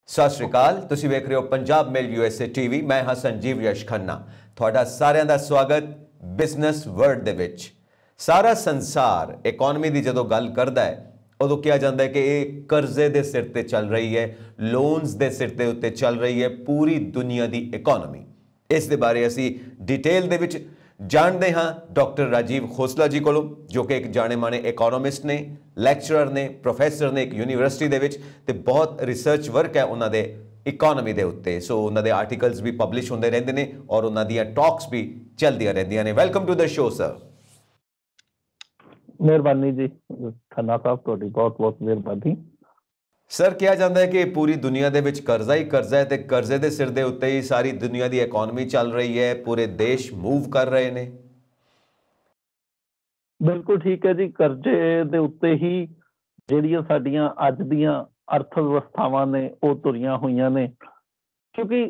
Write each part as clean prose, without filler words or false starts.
ਸਤਿ ਸ਼੍ਰੀ ਅਕਾਲ। ਤੁਸੀਂ ਵੇਖ ਰਹੇ ਹੋ ਪੰਜਾਬ ਮੇਲ USA ਟੀਵੀ। ਮੈਂ ਹਾਂ ਸੰਜੀਵ ਯਸ਼ ਖੰਨਾ। ਤੁਹਾਡਾ ਸਾਰਿਆਂ ਦਾ ਸਵਾਗਤ ਬਿਜ਼ਨਸ ਵਰਲਡ ਦੇ ਵਿੱਚ। ਸਾਰਾ ਸੰਸਾਰ ਇਕਨੋਮੀ ਦੀ ਜਦੋਂ ਗੱਲ ਕਰਦਾ ਹੈ ਉਦੋਂ ਕਿਹਾ ਜਾਂਦਾ ਹੈ ਕਿ ਇਹ ਕਰਜ਼ੇ ਦੇ ਸਿਰ ਤੇ ਚੱਲ ਰਹੀ ਹੈ, ਲੋਨਸ ਦੇ ਸਿਰ ਤੇ ਉੱਤੇ ਚੱਲ ਰਹੀ ਹੈ ਪੂਰੀ ਦੁਨੀਆ ਦੀ ਇਕਨੋਮੀ। ਇਸ ਦੇ ਬਾਰੇ ਅਸੀਂ ਡਿਟੇਲ ਦੇ ਵਿੱਚ ਜਾਣਦੇ ਹਾਂ ਡਾਕਟਰ ਰਾਜੀਵ ਖੋਸਲਾ ਜੀ ਕੋਲੋਂ, ਜੋ ਕਿ ਇੱਕ ਜਾਣੇ ਮਾਣੇ ਇਕਨੋਮਿਸਟ ਨੇ, ਲੈਕਚਰਰ ਨੇ, ਪ੍ਰੋਫੈਸਰ ਨੇ ਇੱਕ ਯੂਨੀਵਰਸਿਟੀ ਦੇ ਵਿੱਚ, ਤੇ ਬਹੁਤ ਰਿਸਰਚ ਵਰਕ ਹੈ ਉਹਨਾਂ ਦੇ ਇਕਨੋਮੀ ਦੇ ਉੱਤੇ। ਸੋ ਉਹਨਾਂ ਦੇ ਆਰਟੀਕਲਸ ਵੀ ਪਬਲਿਸ਼ ਹੁੰਦੇ ਰਹਿੰਦੇ ਨੇ ਔਰ ਉਹਨਾਂ ਦੀਆਂ ਟਾਕਸ ਵੀ ਚੱਲਦੀਆਂ ਰਹਿੰਦੀਆਂ ਨੇ। Welcome to the show sir. ਮਿਹਰਬਾਨੀ ਜੀ ਖੰਨਾ ਸਾਹਿਬ, ਤੁਹਾਡੀ ਬਹੁਤ ਬਹੁਤ ਮਿਹਰਬਾਨੀ। ਸਰ, ਕਿਹਾ ਜਾਂਦਾ ਹੈ ਕਿ ਪੂਰੀ ਦੁਨੀਆ ਦੇ ਵਿੱਚ ਕਰਜ਼ਾ ਹੀ ਕਰਜ਼ਾ ਹੈ ਤੇ ਕਰਜ਼ੇ ਦੇ ਸਿਰ ਦੇ ਉੱਤੇ ਹੀ ਸਾਰੀ ਦੁਨੀਆ ਦੀ ਇਕਨੋਮੀ ਚੱਲ ਰਹੀ ਹੈ, ਪੂਰੇ ਦੇਸ਼ ਮੂਵ ਕਰ ਰਹੇ ਨੇ। ਬਿਲਕੁਲ ਠੀਕ ਹੈ ਜੀ। ਕਰਜ਼ੇ ਦੇ ਉੱਤੇ ਹੀ ਜਿਹੜੀਆਂ ਸਾਡੀਆਂ ਅੱਜ ਦੀਆਂ ਅਰਥ ਵਿਵਸਥਾਵਾਂ ਨੇ ਉਹ ਤੁਰੀਆਂ ਹੋਈਆਂ ਨੇ, ਕਿਉਂਕਿ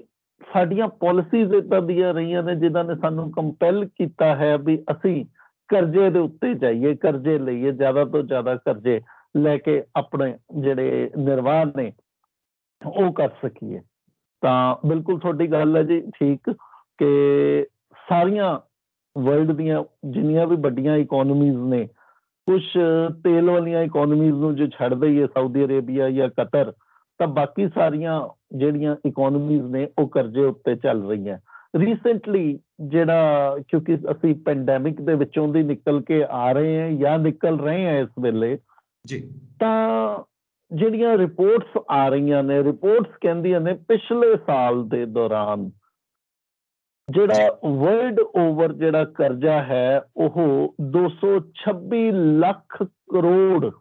ਸਾਡੀਆਂ ਪਾਲਿਸੀਜ਼ ਇੱਦਾਂ ਦੀਆਂ ਰਹੀਆਂ ਨੇ ਜਿਨ੍ਹਾਂ ਨੇ ਸਾਨੂੰ ਕੰਪੈਲ ਕੀਤਾ ਹੈ ਵੀ ਅਸੀਂ ਕਰਜ਼ੇ ਦੇ ਉੱਤੇ ਜਾਈਏ, ਕਰਜ਼ੇ ਲਈਏ, ਜ਼ਿਆਦਾ ਤੋਂ ਜ਼ਿਆਦਾ ਕਰਜ਼ੇ ਲੈ ਕੇ ਆਪਣੇ ਜਿਹੜੇ ਨਿਰਵਾਹ ਨੇ ਉਹ ਕਰ ਸਕੀਏ। ਤਾਂ ਬਿਲਕੁਲ ਤੁਹਾਡੀ ਗੱਲ ਹੈ ਜੀ ਠੀਕ ਕਿ ਸਾਰੀਆਂ ਵਰਲਡ ਦੀਆਂ ਜਿੰਨੀਆਂ ਵੀ ਵੱਡੀਆਂ ਇਕੋਨਮੀਜ਼ ਨੇ, ਕੁਛ ਤੇਲ ਵਾਲੀਆਂ ਇਕੋਨਮੀਜ਼ ਨੂੰ ਜੇ ਛੱਡ ਦਈਏ, ਸਾਊਦੀ ਅਰੇਬੀਆ ਜਾਂ ਕਤਰ, ਤਾਂ ਬਾਕੀ ਸਾਰੀਆਂ ਜਿਹੜੀਆਂ ਇਕੋਨਮੀਜ਼ ਨੇ ਉਹ ਕਰਜ਼ੇ ਉੱਤੇ ਚੱਲ ਰਹੀਆਂ। ਰੀਸੈਂਟਲੀ ਜਿਹੜਾ, ਕਿਉਂਕਿ ਅਸੀਂ ਪੈਂਡੈਮਿਕ ਦੇ ਵਿੱਚੋਂ ਦੀ ਨਿਕਲ ਕੇ ਆ ਰਹੇ ਹਾਂ ਜਾਂ ਨਿਕਲ ਰਹੇ ਹਾਂ ਇਸ ਵੇਲੇ ਜੀ, ਤਾਂ ਜਿਹੜੀਆਂ ਰਿਪੋਰਟਸ ਆ ਰਹੀਆਂ ਨੇ, ਰਿਪੋਰਟਸ ਕਹਿੰਦੀਆਂ ਨੇ ਪਿਛਲੇ ਸਾਲ ਦੇ ਦੌਰਾਨ ਜਿਹੜਾ ਵਰਲਡ ਓਵਰ ਜਿਹੜਾ ਕਰਜ਼ਾ ਹੈ ਉਹ 226 lakh crore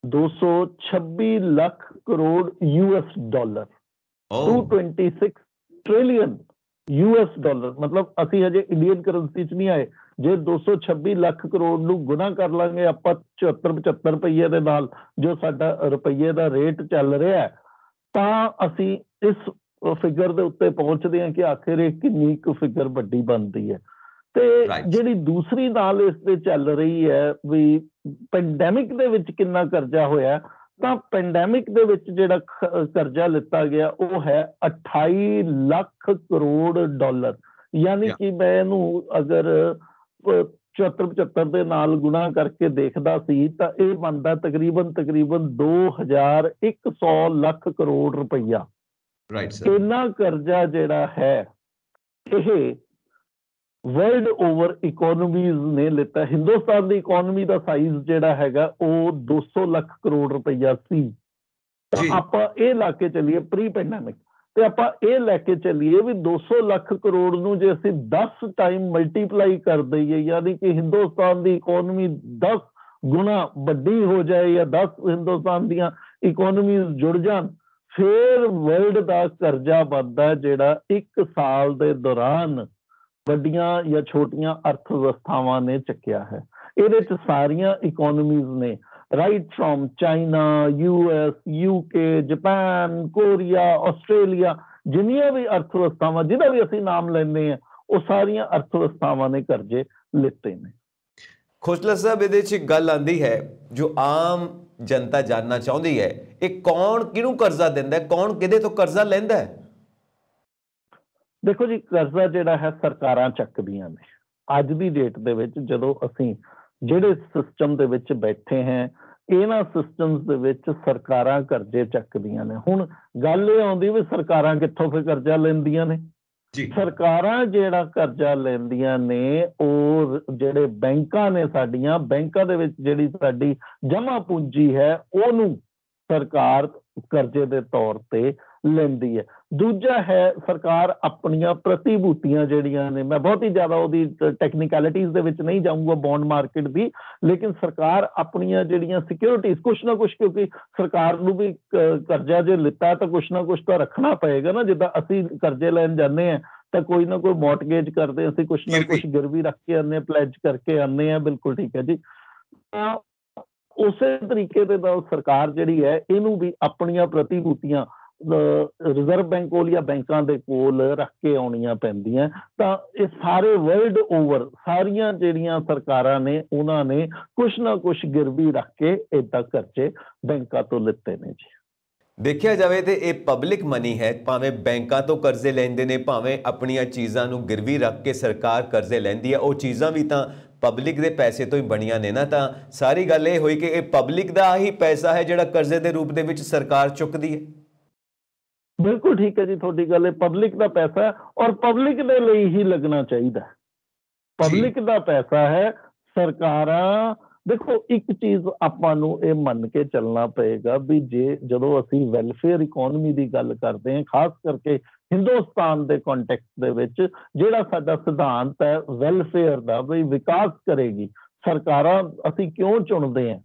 226 lakh crore US dollar, 226 trillion US dollar. ਮਤਲਬ ਅਸੀਂ ਹਜੇ ਇੰਡੀਅਨ ਕਰੰਸੀ 'ਚ ਨਹੀਂ ਆਏ। ਜੇ 226 ਲੱਖ ਕਰੋੜ ਨੂੰ ਗੁਣਾ ਕਰ ਲਾਂਗੇ ਆਪਾਂ 74-75 ਰੁਪਈਏ ਦੇ ਨਾਲ, ਜੋ ਸਾਡਾ ਰੁਪਈਏ ਦਾ ਰੇਟ ਚੱਲ ਰਿਹਾ, ਤਾਂ ਅਸੀਂ ਇਸ ਫਿਗਰ ਦੇ ਉੱਤੇ ਪਹੁੰਚਦੇ ਹਾਂ ਕਿ ਆਖਿਰ ਇਹ ਕਿੰਨੀ ਕੁ ਫਿਗਰ ਵੱਡੀ ਬਣਦੀ ਹੈ। ਤੇ ਜਿਹੜੀ ਦੂਸਰੀ ਨਾਲ ਇਸ ਤੇ ਚੱਲ ਰਹੀ ਹੈ ਵੀ ਪੈਂਡੈਮਿਕ ਦੇ ਵਿੱਚ ਕਿੰਨਾ ਕਰਜ਼ਾ ਹੋਇਆ, ਤਾਂ ਪੈਂਡੈਮਿਕ ਦੇ ਵਿੱਚ ਜਿਹੜਾ ਕਰਜ਼ਾ ਲਿੱਤਾ ਗਿਆ ਉਹ ਹੈ 28 ਲੱਖ ਕਰੋੜ ਡਾਲਰ। ਯਾਨੀ ਕਿ ਮੈਂ ਇਹਨੂੰ ਅਗਰ 74-75 ਦੇ ਨਾਲ ਗੁਣਾ ਕਰਕੇ ਦੇਖਦਾ ਸੀ ਤਾਂ ਇਹ ਬਣਦਾ ਤਕਰੀਬਨ 2100 ਲੱਖ ਕਰੋੜ ਰੁਪਈਆ। ਇੰਨਾ ਕਰਜ਼ਾ ਜਿਹੜਾ ਹੈ ਇਹ ਵਰਲਡ ਓਵਰ ਇਕੋਨਮੀਜ਼ ਨੇ ਲਿੱਤਾ। ਹਿੰਦੁਸਤਾਨ ਦੀ ਇਕੋਨਮੀ ਦਾ ਸਾਈਜ਼ ਜਿਹੜਾ ਹੈਗਾ ਉਹ 200 ਲੱਖ ਕਰੋੜ ਰੁਪਈਆ ਸੀ। ਤਾਂ ਆਪਾਂ ਇਹ ਲਾ ਕੇ ਚੱਲੀਏ ਪ੍ਰੀ ਪੈਂਡੈਮਿਕ, ਤੇ ਆਪਾਂ ਇਹ ਲੈ ਕੇ ਚੱਲੀਏ ਵੀ 200 ਲੱਖ ਕਰੋੜ ਨੂੰ ਜੇ ਅਸੀਂ 10 ਟਾਈਮ ਮਲਟੀਪਲਾਈ ਕਰ ਦਈਏ, ਯਾਨੀ ਕਿ ਹਿੰਦੁਸਤਾਨ ਦੀ ਇਕੋਨਮੀ 10 ਗੁਣਾ ਵੱਡੀ ਹੋ ਜਾਏ ਜਾਂ 10 ਹਿੰਦੁਸਤਾਨ ਦੀਆਂ ਇਕੋਨਮੀਜ਼ ਜੁੜ ਜਾਣ, ਫਿਰ ਵਰਲਡ ਦਾ ਕਰਜ਼ਾ ਵੱਧਦਾ ਜਿਹੜਾ 1 ਸਾਲ ਦੇ ਦੌਰਾਨ ਵੱਡੀਆਂ ਜਾਂ ਛੋਟੀਆਂ ਅਰਥ ਵਿਵਸਥਾਵਾਂ ਨੇ ਚੱਕਿਆ ਹੈ। ਇਹਦੇ 'ਚ ਸਾਰੀਆਂ ਇਕੋਨਮੀਜ਼ ਨੇ, right from China, US, UK, Japan, Korea, Australia, ਜਿੰਨੀਆਂ ਵੀ ਅਰਥ ਵਿਵਸਥਾਵਾਂ ਜਿਹਦਾ ਵੀ ਅਸੀਂ ਨਾਮ ਲੈਂਦੇ ਹਾਂ ਉਹ ਸਾਰੀਆਂ ਅਰਥ ਵਿਵਸਥਾਵਾਂ ਨੇ ਕਰਜ਼ੇ ਲਿੱਤੇ ਨੇ। ਖੋਸਲਾ ਸਾਹਿਬ, ਇਹਦੇ 'ਚ ਗੱਲ ਆਉਂਦੀ ਹੈ ਜੋ ਆਮ ਜਨਤਾ ਜਾਣਨਾ ਚਾਹੁੰਦੀ ਹੈ, ਇਹ ਕੌਣ ਕਿਹਨੂੰ ਕਰਜ਼ਾ ਦਿੰਦਾ, ਕੌਣ ਕਿਹਦੇ ਤੋਂ ਕਰਜ਼ਾ ਲੈਂਦਾ ਹੈ? ਦੇਖੋ ਜੀ, ਕਰਜ਼ਾ ਜਿਹੜਾ ਹੈ ਸਰਕਾਰਾਂ ਚੱਕਦੀਆਂ ਨੇ। ਅੱਜ ਦੀ ਡੇਟ ਦੇ ਵਿੱਚ ਜਦੋਂ ਅਸੀਂ ਜਿਹੜੇ ਸਿਸਟਮ ਦੇ ਵਿੱਚ ਬੈਠੇ ਹਾਂ, ਇਹਨਾਂ ਸਿਸਟਮਸ ਦੇ ਵਿੱਚ ਸਰਕਾਰਾਂ ਕਰਜ਼ੇ ਚੱਕਦੀਆਂ ਨੇ। ਹੁਣ ਗੱਲ ਇਹ ਆਉਂਦੀ ਵੀ ਸਰਕਾਰਾਂ ਕਿੱਥੋਂ ਫਿਰ ਕਰਜ਼ਾ ਲੈਂਦੀਆਂ ਨੇ? ਸਰਕਾਰਾਂ ਜਿਹੜਾ ਕਰਜ਼ਾ ਲੈਂਦੀਆਂ ਨੇ ਉਹ ਜਿਹੜੇ ਬੈਂਕਾਂ ਨੇ, ਸਾਡੀਆਂ ਬੈਂਕਾਂ ਦੇ ਵਿੱਚ ਜਿਹੜੀ ਸਾਡੀ ਜਮ੍ਹਾਂ ਪੂੰਜੀ ਹੈ ਉਹਨੂੰ ਸਰਕਾਰ ਕਰਜ਼ੇ ਦੇ ਤੌਰ ਤੇ ਲੈਂਦੀ ਹੈ। ਦੂਜਾ ਹੈ ਸਰਕਾਰ ਆਪਣੀਆਂ ਪ੍ਰਤੀਭੂਤੀਆਂ ਜਿਹੜੀਆਂ ਨੇ, ਮੈਂ ਬਹੁਤ ਹੀ ਜ਼ਿਆਦਾ ਉਹਦੀ ਟੈਕਨੀਕੈਲਿਟੀਜ਼ ਦੇ ਵਿੱਚ ਨਹੀਂ ਜਾਊਂਗਾ ਬੌਂਡ ਮਾਰਕੀਟ ਦੀ, ਲੇਕਿਨ ਸਰਕਾਰ ਆਪਣੀਆਂ ਜਿਹੜੀਆਂ ਸਿਕਿਉਰਿਟੀਜ਼ ਕੁਛ ਨਾ ਕੁਛ, ਕਿਉਂਕਿ ਸਰਕਾਰ ਨੂੰ ਵੀ ਕਰਜ਼ਾ ਜੇ ਲਿੱਤਾ ਤਾਂ ਕੁਛ ਨਾ ਕੁਛ ਤਾਂ ਰੱਖਣਾ ਪਏਗਾ ਨਾ। ਜਿੱਦਾਂ ਅਸੀਂ ਕਰਜ਼ੇ ਲੈਣ ਜਾਂਦੇ ਹਾਂ ਤਾਂ ਕੋਈ ਨਾ ਕੋਈ ਮੌਰਟਗੇਜ ਕਰਦੇ, ਅਸੀਂ ਕੁਛ ਨਾ ਕੁਛ ਗਿਰਵੀ ਰੱਖ ਕੇ ਆਉਂਦੇ ਹਾਂ, ਪਲੈਜ ਕਰਕੇ ਆਉਂਦੇ ਹਾਂ। ਬਿਲਕੁਲ ਠੀਕ ਹੈ ਜੀ। ਤਾਂ ਉਸੇ ਤਰੀਕੇ ਦੇ ਨਾਲ ਸਰਕਾਰ ਜਿਹੜੀ ਹੈ ਇਹਨੂੰ ਵੀ ਆਪਣੀਆਂ ਪ੍ਰਤੀਭੂਤੀਆਂ ਰਿਜ਼ਰਵ ਬੈਂਕ ਕੋਲ ਜਾਂ ਬੈਂਕਾਂ ਦੇ ਕੋਲ ਰੱਖ ਕੇ ਆਉਣੀਆਂ ਪੈਂਦੀਆਂ। ਤਾਂ ਇਹ ਸਾਰੇ ਵਰਲਡ ਓਵਰ ਸਾਰੀਆਂ ਜਿਹੜੀਆਂ ਸਰਕਾਰਾਂ ਨੇ ਉਹਨਾਂ ਨੇ ਕੁਛ ਨਾ ਕੁਛ ਗਿਰਵੀ ਰੱਖ ਕੇ ਏਦਾਂ ਕਰਜ਼ੇ ਬੈਂਕਾਂ ਤੋਂ ਲਿੱਤੇ ਨੇ ਜੀ। ਦੇਖਿਆ ਜਾਵੇ ਤੇ ਇਹ ਪਬਲਿਕ ਮਨੀ ਹੈ, ਭਾਵੇਂ ਬੈਂਕਾਂ ਤੋਂ ਕਰਜ਼ੇ ਲੈਂਦੇ ਨੇ, ਭਾਵੇਂ ਆਪਣੀਆਂ ਚੀਜ਼ਾਂ ਨੂੰ ਗਿਰਵੀ ਰੱਖ ਕੇ ਸਰਕਾਰ ਕਰਜ਼ੇ ਲੈਂਦੀ ਹੈ, ਉਹ ਚੀਜ਼ਾਂ ਵੀ ਤਾਂ ਪਬਲਿਕ ਦੇ ਪੈਸੇ ਤੋਂ ਹੀ ਬਣੀਆਂ ਨੇ ਨਾ। ਤਾਂ ਸਾਰੀ ਗੱਲ ਇਹ ਹੋਈ ਕਿ ਇਹ ਪਬਲਿਕ ਦਾ ਹੀ ਪੈਸਾ ਹੈ ਜਿਹੜਾ ਕਰਜ਼ੇ ਦੇ ਰੂਪ ਦੇ ਵਿੱਚ ਸਰਕਾਰ ਚੁੱਕਦੀ ਹੈ। ਬਿਲਕੁਲ ਠੀਕ ਹੈ ਜੀ ਤੁਹਾਡੀ ਗੱਲ, ਇਹ ਪਬਲਿਕ ਦਾ ਪੈਸਾ ਹੈ ਔਰ ਪਬਲਿਕ ਦੇ ਲਈ ਹੀ ਲੱਗਣਾ ਚਾਹੀਦਾ। ਪਬਲਿਕ ਦਾ ਪੈਸਾ ਹੈ। ਸਰਕਾਰਾਂ ਦੇਖੋ, ਇੱਕ ਚੀਜ਼ ਆਪਾਂ ਨੂੰ ਇਹ ਮੰਨ ਕੇ ਚੱਲਣਾ ਪਏਗਾ ਵੀ ਜਦੋਂ ਅਸੀਂ ਵੈਲਫੇਅਰ ਇਕੋਨਮੀ ਦੀ ਗੱਲ ਕਰਦੇ ਹਾਂ, ਖਾਸ ਕਰਕੇ ਹਿੰਦੁਸਤਾਨ ਦੇ ਕੰਟੈਕਸਟ ਦੇ ਵਿੱਚ, ਜਿਹੜਾ ਸਾਡਾ ਸਿਧਾਂਤ ਹੈ ਵੈਲਫੇਅਰ ਦਾ, ਵੀ ਵਿਕਾਸ ਕਰੇਗੀ ਸਰਕਾਰਾਂ, ਅਸੀਂ ਕਿਉਂ ਚੁਣਦੇ ਹਾਂ?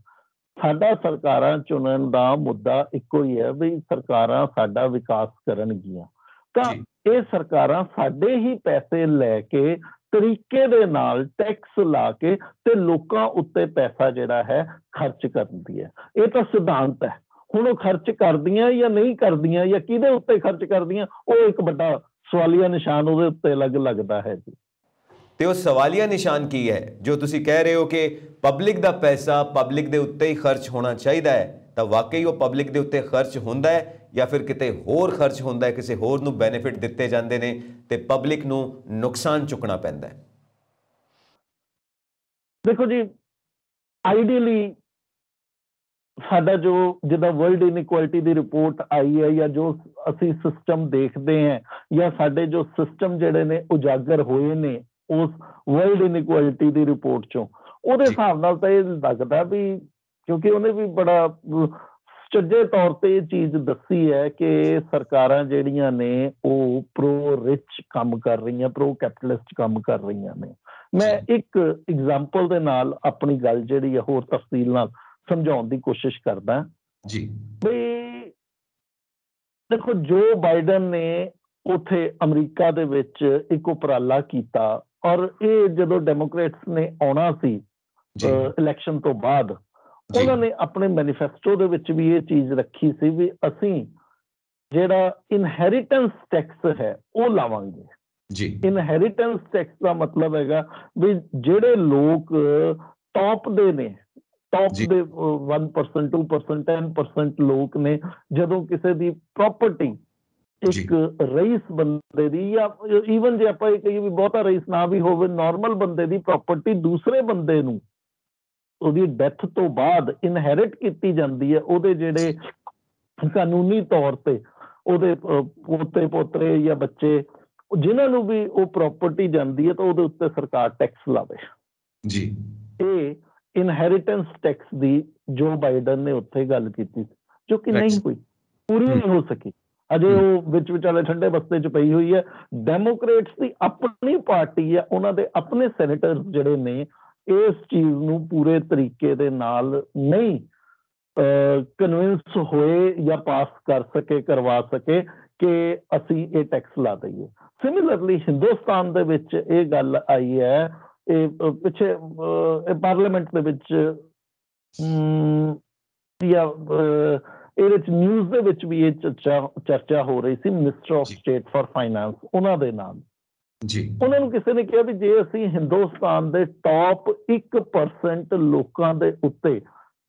ਸਾਡਾ ਸਰਕਾਰਾਂ ਚੁਣਨ ਦਾ ਮੁੱਦਾ ਇੱਕੋ ਹੀ ਹੈ ਵੀ ਸਰਕਾਰਾਂ ਸਾਡਾ ਵਿਕਾਸ ਕਰਨਗੀਆਂ। ਤਾਂ ਇਹ ਸਰਕਾਰਾਂ ਸਾਡੇ ਹੀ ਪੈਸੇ ਲੈ ਕੇ, ਤਰੀਕੇ ਦੇ ਨਾਲ ਟੈਕਸ ਲਾ ਕੇ ਤੇ ਲੋਕਾਂ ਉੱਤੇ ਪੈਸਾ ਜਿਹੜਾ ਹੈ ਖਰਚ ਕਰਦੀ ਹੈ। ਇਹ ਤਾਂ ਸਿਧਾਂਤ ਹੈ। ਹੁਣ ਉਹ ਖਰਚ ਕਰਦੀਆਂ ਜਾਂ ਨਹੀਂ ਕਰਦੀਆਂ, ਜਾਂ ਕਿਹਦੇ ਉੱਤੇ ਖਰਚ ਕਰਦੀਆਂ, ਉਹ ਇੱਕ ਵੱਡਾ ਸਵਾਲੀਆ ਨਿਸ਼ਾਨ ਉਹਦੇ ਉੱਤੇ ਲੱਗਦਾ ਹੈ ਜੀ। ਤੇ ਉਹ ਸਵਾਲੀਆ ਨਿਸ਼ਾਨ ਕੀ ਹੈ ਜੋ ਤੁਸੀਂ ਕਹਿ ਰਹੇ ਹੋ ਕਿ ਪਬਲਿਕ ਦਾ ਪੈਸਾ ਪਬਲਿਕ ਦੇ ਉੱਤੇ ਹੀ ਖਰਚ ਹੋਣਾ ਚਾਹੀਦਾ ਹੈ? ਤਾਂ ਵਾਕਈ ਉਹ ਪਬਲਿਕ ਦੇ ਉੱਤੇ ਖਰਚ ਹੁੰਦਾ ਹੈ ਜਾਂ ਫਿਰ ਕਿਤੇ ਹੋਰ ਖਰਚ ਹੁੰਦਾ ਹੈ, ਕਿਸੇ ਹੋਰ ਨੂੰ ਬੈਨੀਫਿਟ ਦਿੱਤੇ ਜਾਂਦੇ ਨੇ ਤੇ ਪਬਲਿਕ ਨੂੰ ਨੁਕਸਾਨ ਚੁੱਕਣਾ ਪੈਂਦਾ ਹੈ? ਦੇਖੋ ਜੀ, ਆਈਡੀਅਲੀ ਸਾਡਾ ਜੋ ਜਿੱਦਾਂ ਵਰਲਡ ਇਨਇਕੁਐਲਿਟੀ ਦੀ ਰਿਪੋਰਟ ਆਈ ਹੈ, ਜਾਂ ਜੋ ਅਸੀਂ ਸਿਸਟਮ ਦੇਖਦੇ ਹਾਂ, ਜਾਂ ਸਾਡੇ ਜੋ ਸਿਸਟਮ ਜਿਹੜੇ ਨੇ ਉਜਾਗਰ ਹੋਏ ਨੇ ਉਸ ਵਰਲਡ ਇਨਇਕੁਐਲਿਟੀ ਦੀ ਰਿਪੋਰਟ ਚੋਂ, ਉਹਦੇ ਹਿਸਾਬ ਨਾਲ ਤਾਂ ਇਹ ਲੱਗਦਾ ਵੀ, ਕਿਉਂਕਿ ਉਹਨੇ ਵੀ ਬੜਾ ਸੁਚੱਜੇ ਤੌਰ ਤੇ ਇਹ ਚੀਜ਼ ਦੱਸੀ ਹੈ ਕਿ ਸਰਕਾਰਾਂ ਜਿਹੜੀਆਂ ਨੇ ਉਹ ਪ੍ਰੋ ਰਿਚ ਕੰਮ ਕਰ ਰਹੀਆਂ, ਪ੍ਰੋ ਕੈਪੀਟਲਿਸਟ ਕੰਮ ਕਰ ਰਹੀਆਂ ਨੇ। ਮੈਂ ਇੱਕ ਐਗਜ਼ਾਮਪਲ ਦੇ ਨਾਲ ਆਪਣੀ ਗੱਲ ਜਿਹੜੀ ਹੈ ਹੋਰ ਤਫਸੀਲ ਨਾਲ ਸਮਝਾਉਣ ਦੀ ਕੋਸ਼ਿਸ਼ ਕਰਦਾ ਜੀ। ਵੀ ਦੇਖੋ, ਜੋ ਬਾਈਡਨ ਨੇ ਉੱਥੇ ਅਮਰੀਕਾ ਦੇ ਵਿੱਚ ਇੱਕ ਉਪਰਾਲਾ ਕੀਤਾ, ਔਰ ਇਹ ਜਦੋਂ ਡੈਮੋਕ੍ਰੇਟਸ ਨੇ ਆਉਣਾ ਸੀ ਇਲੈਕਸ਼ਨ ਤੋਂ ਬਾਅਦ, ਉਹਨਾਂ ਨੇ ਆਪਣੇ ਮੈਨੀਫੈਸਟੋ ਦੇ ਵਿੱਚ ਵੀ ਇਹ ਚੀਜ਼ ਰੱਖੀ ਸੀ ਵੀ ਅਸੀਂ ਜਿਹੜਾ ਇਨਹੈਰੀਟੈਂਸ ਟੈਕਸ ਹੈ ਉਹ ਲਾਵਾਂਗੇ ਜੀ। ਇਨਹੈਰੀਟੈਂਸ ਟੈਕਸ ਦਾ ਮਤਲਬ ਹੈਗਾ ਵੀ ਜਿਹੜੇ ਲੋਕ ਟੌਪ ਦੇ ਨੇ, ਟੌਪ ਦੇ 1%, 2%, 10% ਲੋਕ ਨੇ, ਜਦੋਂ ਕਿਸੇ ਦੀ ਪ੍ਰਾਪਰਟੀ ਇੱਕ ਰਈਸ ਬੰਦੇ ਦੀ, ਜਾਂ ਈਵਨ ਜੇ ਆਪਾਂ ਇਹ ਕਹੀਏ ਵੀ ਬਹੁਤਾ ਰਈਸ ਨਾ ਵੀ ਹੋਵੇ, ਨਾਰਮਲ ਬੰਦੇ ਦੀ ਪ੍ਰਾਪਰਟੀ ਦੂਸਰੇ ਬੰਦੇ ਨੂੰ ਉਹਦੀ ਡੈਥ ਤੋਂ ਬਾਅਦ ਇਨਹੈਰਿਟ ਕੀਤੀ ਜਾਂਦੀ ਹੈ, ਉਹਦੇ ਜਿਹੜੇ ਕਾਨੂੰਨੀ ਤੌਰ ਤੇ ਉਹਦੇ ਪੋਤੇ ਪੋਤਰੇ ਜਾਂ ਬੱਚੇ ਜਿਨ੍ਹਾਂ ਨੂੰ ਵੀ ਉਹ ਪ੍ਰਾਪਰਟੀ ਜਾਂਦੀ ਹੈ, ਤਾਂ ਉਹਦੇ ਉੱਤੇ ਸਰਕਾਰ ਟੈਕਸ ਲਾਵੇ ਜੀ। ਇਹ ਇਨਹੈਰੀਟੈਂਸ ਟੈਕਸ ਦੀ ਜੋ ਬਾਈਡਨ ਨੇ ਉੱਥੇ ਗੱਲ ਕੀਤੀ, ਜੋ ਕਿ ਨਹੀਂ ਹੋਈ, ਪੂਰੀ ਨਹੀਂ ਹੋ ਸਕੀ, ਅਜੇ ਉਹ ਵਿੱਚ ਵਿਚਾਲੇ ਠੰਡੇ ਬਸਤੇ 'ਚ ਪਈ ਹੋਈ ਹੈ। ਡੈਮੋਕ੍ਰੇਟਸ ਦੀ ਆਪਣੀ ਪਾਰਟੀ ਹੈ, ਉਹਨਾਂ ਦੇ ਆਪਣੇ ਸੈਨੇਟਰਸ ਜਿਹੜੇ ਨੇ ਇਸ ਚੀਜ਼ ਨੂੰ ਪੂਰੇ ਤਰੀਕੇ ਦੇ ਨਾਲ ਨਹੀਂ ਕਨਵਿੰਸ ਹੋਏ ਜਾਂ ਪਾਸ ਕਰਵਾ ਸਕੇ ਕਿ ਅਸੀਂ ਇਹ ਟੈਕਸ ਲਾ ਦਈਏ। ਸਿਮਿਲਰਲੀ ਹਿੰਦੁਸਤਾਨ ਦੇ ਵਿੱਚ ਇਹ ਗੱਲ ਆਈ ਹੈ, ਇਹ ਪਿੱਛੇ ਪਾਰਲੀਮੈਂਟ ਦੇ ਵਿੱਚ ਜਾਂ ਇਹਦੇ ਚ ਨਿਊਜ਼ ਦੇ ਵਿੱਚ ਵੀ ਇਹ ਚਰਚਾ ਹੋ ਰਹੀ ਸੀ, minister of state for finance, ਉਹਨਾਂ ਦੇ ਨਾਲ ਜੀ। ਉਹਨਾਂ ਨੂੰ ਕਿਸੇ ਨੇ ਕਿਹਾ ਵੀ ਜੇ ਅਸੀਂ ਹਿੰਦੁਸਤਾਨ ਦੇ ਟੌਪ 1% ਲੋਕਾਂ ਦੇ ਉੱਤੇ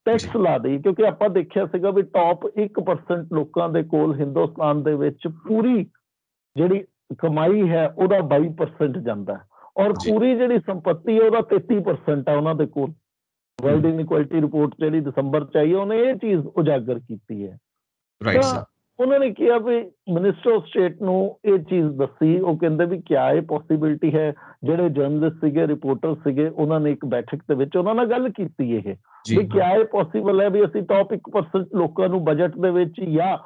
ਟੈਕਸ ਲਾ ਦੇਈਏ, ਕਿਉਂਕਿ ਆਪਾਂ ਦੇਖਿਆ ਸੀਗਾ ਵੀ ਟੌਪ 1% ਲੋਕਾਂ ਦੇ ਕੋਲ ਹਿੰਦੁਸਤਾਨ ਦੇ ਵਿੱਚ ਪੂਰੀ ਜਿਹੜੀ ਕਮਾਈ ਹੈ ਉਹਦਾ 22% ਜਾਂਦਾ, ਔਰ ਪੂਰੀ ਜਿਹੜੀ ਸੰਪत्ति ਹੈ ਉਹਦਾ 33% ਹੈ ਉਹਨਾਂ ਦੇ ਕੋਲ। ਵਰਲਡ ਇਨਇਕੁਐਲਿਟੀ ਰਿਪੋਰਟ ਜਿਹੜੀ ਦਸੰਬਰ ਚ ਆਈ, ਉਹਨੇ ਇਹ ਚੀਜ਼ ਉਜਾਗਰ ਕੀਤੀ ਹੈ। ਤਾਂ ਉਹਨਾਂ ਨੇ ਕਿਹਾ ਵੀ ਮਿਨਿਸਟਰ ਆਫ ਸਟੇਟ ਨੂੰ ਇਹ ਚੀਜ਼ ਦੱਸੀ, ਉਹ ਕਹਿੰਦੇ ਵੀ ਕਿਆ ਇਹ ਪੋਸੀਬਿਲਿਟੀ ਹੈ, ਜਿਹੜੇ ਜਰਨਲਿਸਟ ਸੀਗੇ, ਰਿਪੋਰਟਰ ਸੀਗੇ, ਉਹਨਾਂ ਨੇ ਇੱਕ ਬੈਠਕ ਦੇ ਵਿੱਚ ਉਹਨਾਂ ਨਾਲ ਗੱਲ ਕੀਤੀ ਇਹ ਵੀ ਕਿਆ ਇਹ ਪੋਸੀਬਲ ਹੈ ਵੀ ਅਸੀਂ ਟੌਪ 1% ਲੋਕਾਂ ਨੂੰ ਬਜਟ ਦੇ ਵਿੱਚ ਜਾਂ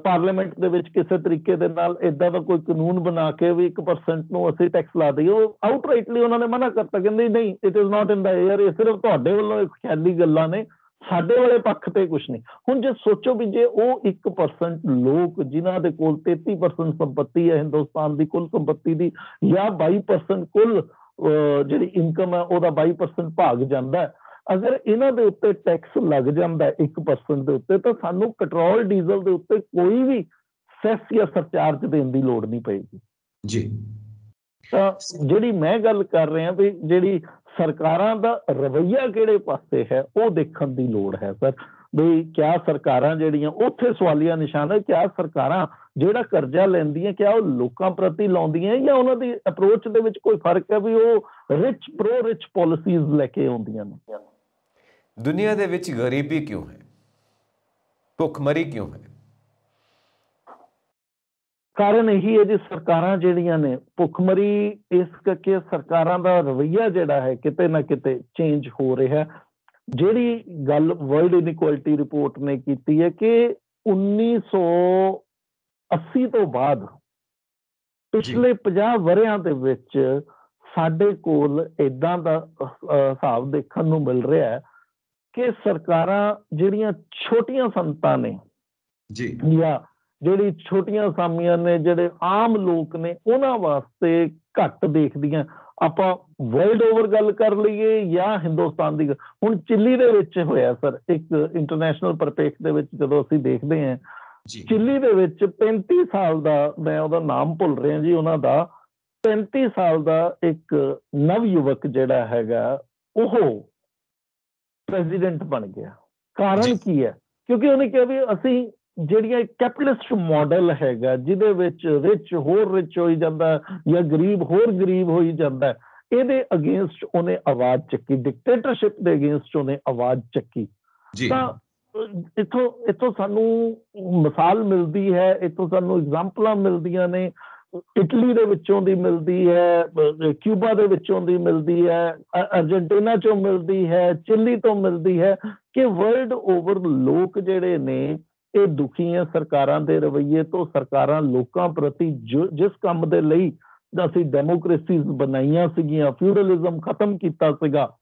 ਪਾਰਲੀਮੈਂਟ ਦੇ ਵਿੱਚ ਕਿਸੇ ਤਰੀਕੇ ਦੇ ਨਾਲ ਏਦਾਂ ਦਾ ਕੋਈ ਕਾਨੂੰਨ ਬਣਾ ਕੇ ਵੀ 1% ਨੂੰ ਅਸੀਂ ਟੈਕਸ ਲਾ ਦਈਏ। ਉਹ ਆਊਟਰਾਈਟਲੀ ਉਹਨਾਂ ਨੇ ਮਨਾ ਕਰਤਾ, ਕਹਿੰਦੇ ਨਹੀਂ, it is not in the air, ਇਹ ਸਿਰਫ ਤੁਹਾਡੇ ਵੱਲੋਂ ਖਿਆਲੀ ਗੱਲਾਂ ਨੇ, ਸਾਡੇ ਵਾਲੇ ਪੱਖ ਤੇ ਕੁਛ ਨਹੀਂ। ਹੁਣ ਜੇ ਸੋਚੋ ਵੀ ਜੇ ਉਹ 1% ਲੋਕ ਜਿਨ੍ਹਾਂ ਦੇ ਕੋਲ 33% ਸੰਪत्ति ਹੈ ਹਿੰਦੁਸਤਾਨ ਦੀ ਕੁੱਲ ਸੰਪत्ति ਦੀ, ਜਾਂ 22% ਕੁੱਲ ਜਿਹੜੀ ਇਨਕਮ ਹੈ ਉਹਦਾ 22% ਭਾਗ ਜਾਂਦਾ, ਅਗਰ ਇਹਨਾਂ ਦੇ ਉੱਤੇ ਟੈਕਸ ਲੱਗ ਜਾਂਦਾ 1% ਦੇ ਉੱਤੇ, ਤਾਂ ਸਾਨੂੰ ਪੈਟਰੋਲ ਡੀਜ਼ਲ ਦੇ ਉੱਤੇ ਕੋਈ ਵੀ ਸੈਸ ਜਾਂ ਸਰਚਾਰਜ ਦੇਣ ਦੀ ਲੋੜ ਨਹੀਂ ਪਏਗੀ ਜੀ। ਤਾਂ ਜਿਹੜੀ ਮੈਂ ਗੱਲ ਕਰ ਰਿਹਾ ਵੀ ਜਿਹੜੀ ਸਰਕਾਰਾਂ ਦਾ ਰਵੱਈਆ ਕਿਹੜੇ ਪਾਸੇ ਹੈ ਉਹ ਦੇਖਣ ਦੀ ਲੋੜ ਹੈ ਸਰ। ਵੀ ਕਿਆ ਸਰਕਾਰਾਂ ਜਿਹੜੀਆਂ ਉੱਥੇ ਸਵਾਲੀਆ ਨਿਸ਼ਾਨ ਹੈ, ਕਿਆ ਸਰਕਾਰਾਂ ਜਿਹੜਾ ਕਰਜ਼ਾ ਲੈਂਦੀਆਂ ਕਿਆ ਉਹ ਲੋਕਾਂ ਪ੍ਰਤੀ ਲਾਉਂਦੀਆਂ ਜਾਂ ਉਹਨਾਂ ਦੀ ਅਪਰੋਚ ਦੇ ਵਿੱਚ ਕੋਈ ਫਰਕ ਹੈ ਵੀ ਉਹ ਰਿਚ ਪ੍ਰੋ ਰਿਚ ਪਾਲਿਸੀਜ਼ ਲੈ ਕੇ ਆਉਂਦੀਆਂ ਨੇ। ਦੁਨੀਆ ਦੇ ਵਿੱਚ ਗਰੀਬੀ ਕਿਉਂ ਹੈ, ਭੁੱਖਮਰੀ ਕਿਉਂ ਹੈ? ਕਾਰਨ ਇਹੀ ਹੈ ਜੀ, ਸਰਕਾਰਾਂ ਜਿਹੜੀਆਂ ਨੇ ਭੁੱਖਮਰੀ ਇਸ ਕਰਕੇ ਸਰਕਾਰਾਂ ਦਾ ਰਵੱਈਆ ਜਿਹੜਾ ਹੈ ਕਿਤੇ ਨਾ ਕਿਤੇ ਚੇਂਜ ਹੋ ਰਿਹਾ। ਜਿਹੜੀ ਗੱਲ ਵਰਲਡ ਇਨਇਕੁਐਲਿਟੀ ਰਿਪੋਰਟ ਨੇ ਕੀਤੀ ਹੈ ਕਿ 1980 ਤੋਂ ਬਾਅਦ ਪਿਛਲੇ 50 ਵਰ੍ਹਿਆਂ ਦੇ ਵਿੱਚ ਸਾਡੇ ਕੋਲ ਏਦਾਂ ਦਾ ਹਿਸਾਬ ਦੇਖਣ ਨੂੰ ਮਿਲ ਰਿਹਾ ਹੈ ਕਿ ਸਰਕਾਰਾਂ ਜਿਹੜੀਆਂ ਛੋਟੀਆਂ ਸੰਤਾਂ ਨੇ ਜੀ ਜਾਂ ਜਿਹੜੀ ਛੋਟੀਆਂ ਅਸਾਮੀਆਂ ਨੇ, ਜਿਹੜੇ ਆਮ ਲੋਕ ਨੇ, ਉਹਨਾਂ ਵਾਸਤੇ ਘੱਟ ਦੇਖਦੀਆਂ। ਆਪਾਂ ਵਰਲਡ ਓਵਰ ਗੱਲ ਕਰ ਲਈਏ ਜਾਂ ਹਿੰਦੁਸਤਾਨ ਦੀ। ਹੁਣ ਚਿੱਲੀ ਦੇ ਵਿੱਚ ਹੋਇਆ ਸਰ, ਇੱਕ ਇੰਟਰਨੈਸ਼ਨਲ ਪਰਪੇਖ ਦੇ ਵਿੱਚ ਜਦੋਂ ਅਸੀਂ ਦੇਖਦੇ ਹਾਂ, ਚਿੱਲੀ ਦੇ ਵਿੱਚ 35 ਸਾਲ ਦਾ, ਮੈਂ ਉਹਦਾ ਨਾਮ ਭੁੱਲ ਰਿਹਾ ਜੀ, ਉਹਨਾਂ ਦਾ 35 ਸਾਲ ਦਾ ਇੱਕ ਨਵ ਯੁਵਕ ਜਿਹੜਾ ਹੈਗਾ ਉਹ ਪ੍ਰੈਜ਼ੀਡੈਂਟ ਬਣ ਗਿਆ। ਕਾਰਨ ਕੀ ਹੈ? ਕਿਉਂਕਿ ਉਹਨੇ ਕਿਹਾ ਵੀ ਅਸੀਂ ਜਿਹੜੀਆਂ ਕੈਪੀਟਲਿਸਟ ਮਾਡਲ ਹੈਗਾ ਜਿਹਦੇ ਵਿੱਚ ਰਿਚ ਹੋਰ ਰਿਚ ਹੋਈ ਜਾਂਦਾ ਜਾਂ ਗਰੀਬ ਹੋਰ ਗਰੀਬ ਹੋਈ ਜਾਂਦਾ, ਇਹਦੇ ਅਗੇਂਸਟ ਉਹਨੇ ਆਵਾਜ਼ ਚੱਕੀ, ਡਿਕਟੇਟਰਸ਼ਿਪ ਦੇ ਅਗੇਂਸਟ ਉਹਨੇ ਆਵਾਜ਼ ਚੱਕੀ। ਤਾਂ ਇੱਥੋਂ ਸਾਨੂੰ ਮਿਸਾਲ ਮਿਲਦੀ ਹੈ, ਇੱਥੋਂ ਸਾਨੂੰ ਐਗਜ਼ਾਮਪਲਾਂ ਮਿਲਦੀਆਂ ਨੇ, ਇਟਲੀ ਦੇ ਵਿੱਚੋਂ ਦੀ ਮਿਲਦੀ ਹੈ, ਕਿਊਬਾ ਦੇ ਵਿੱਚੋਂ ਦੀ ਮਿਲਦੀ ਹੈ, ਅਰਜਨਟੀਨਾ ਚੋਂ ਮਿਲਦੀ ਹੈ, ਚਿਲੀ ਤੋਂ ਮਿਲਦੀ ਹੈ ਕਿ ਵਰਲਡ ਓਵਰ ਲੋਕ ਜਿਹੜੇ ਨੇ ਇਹ ਦੁਖੀ ਹੈ ਸਰਕਾਰਾਂ ਦੇ ਰਵੱਈਏ ਤੋਂ। ਸਰਕਾਰਾਂ ਲੋਕਾਂ ਪ੍ਰਤੀ ਜਿਸ ਕੰਮ ਦੇ ਲਈ ਅਸੀਂ ਡੈਮੋਕ੍ਰੇਸੀਜ਼ ਬਣਾਈਆਂ ਸੀਗੀਆਂ, ਫਿਊਡਲਿਜ਼ਮ ਖਤਮ ਕੀਤਾ ਸੀਗਾ,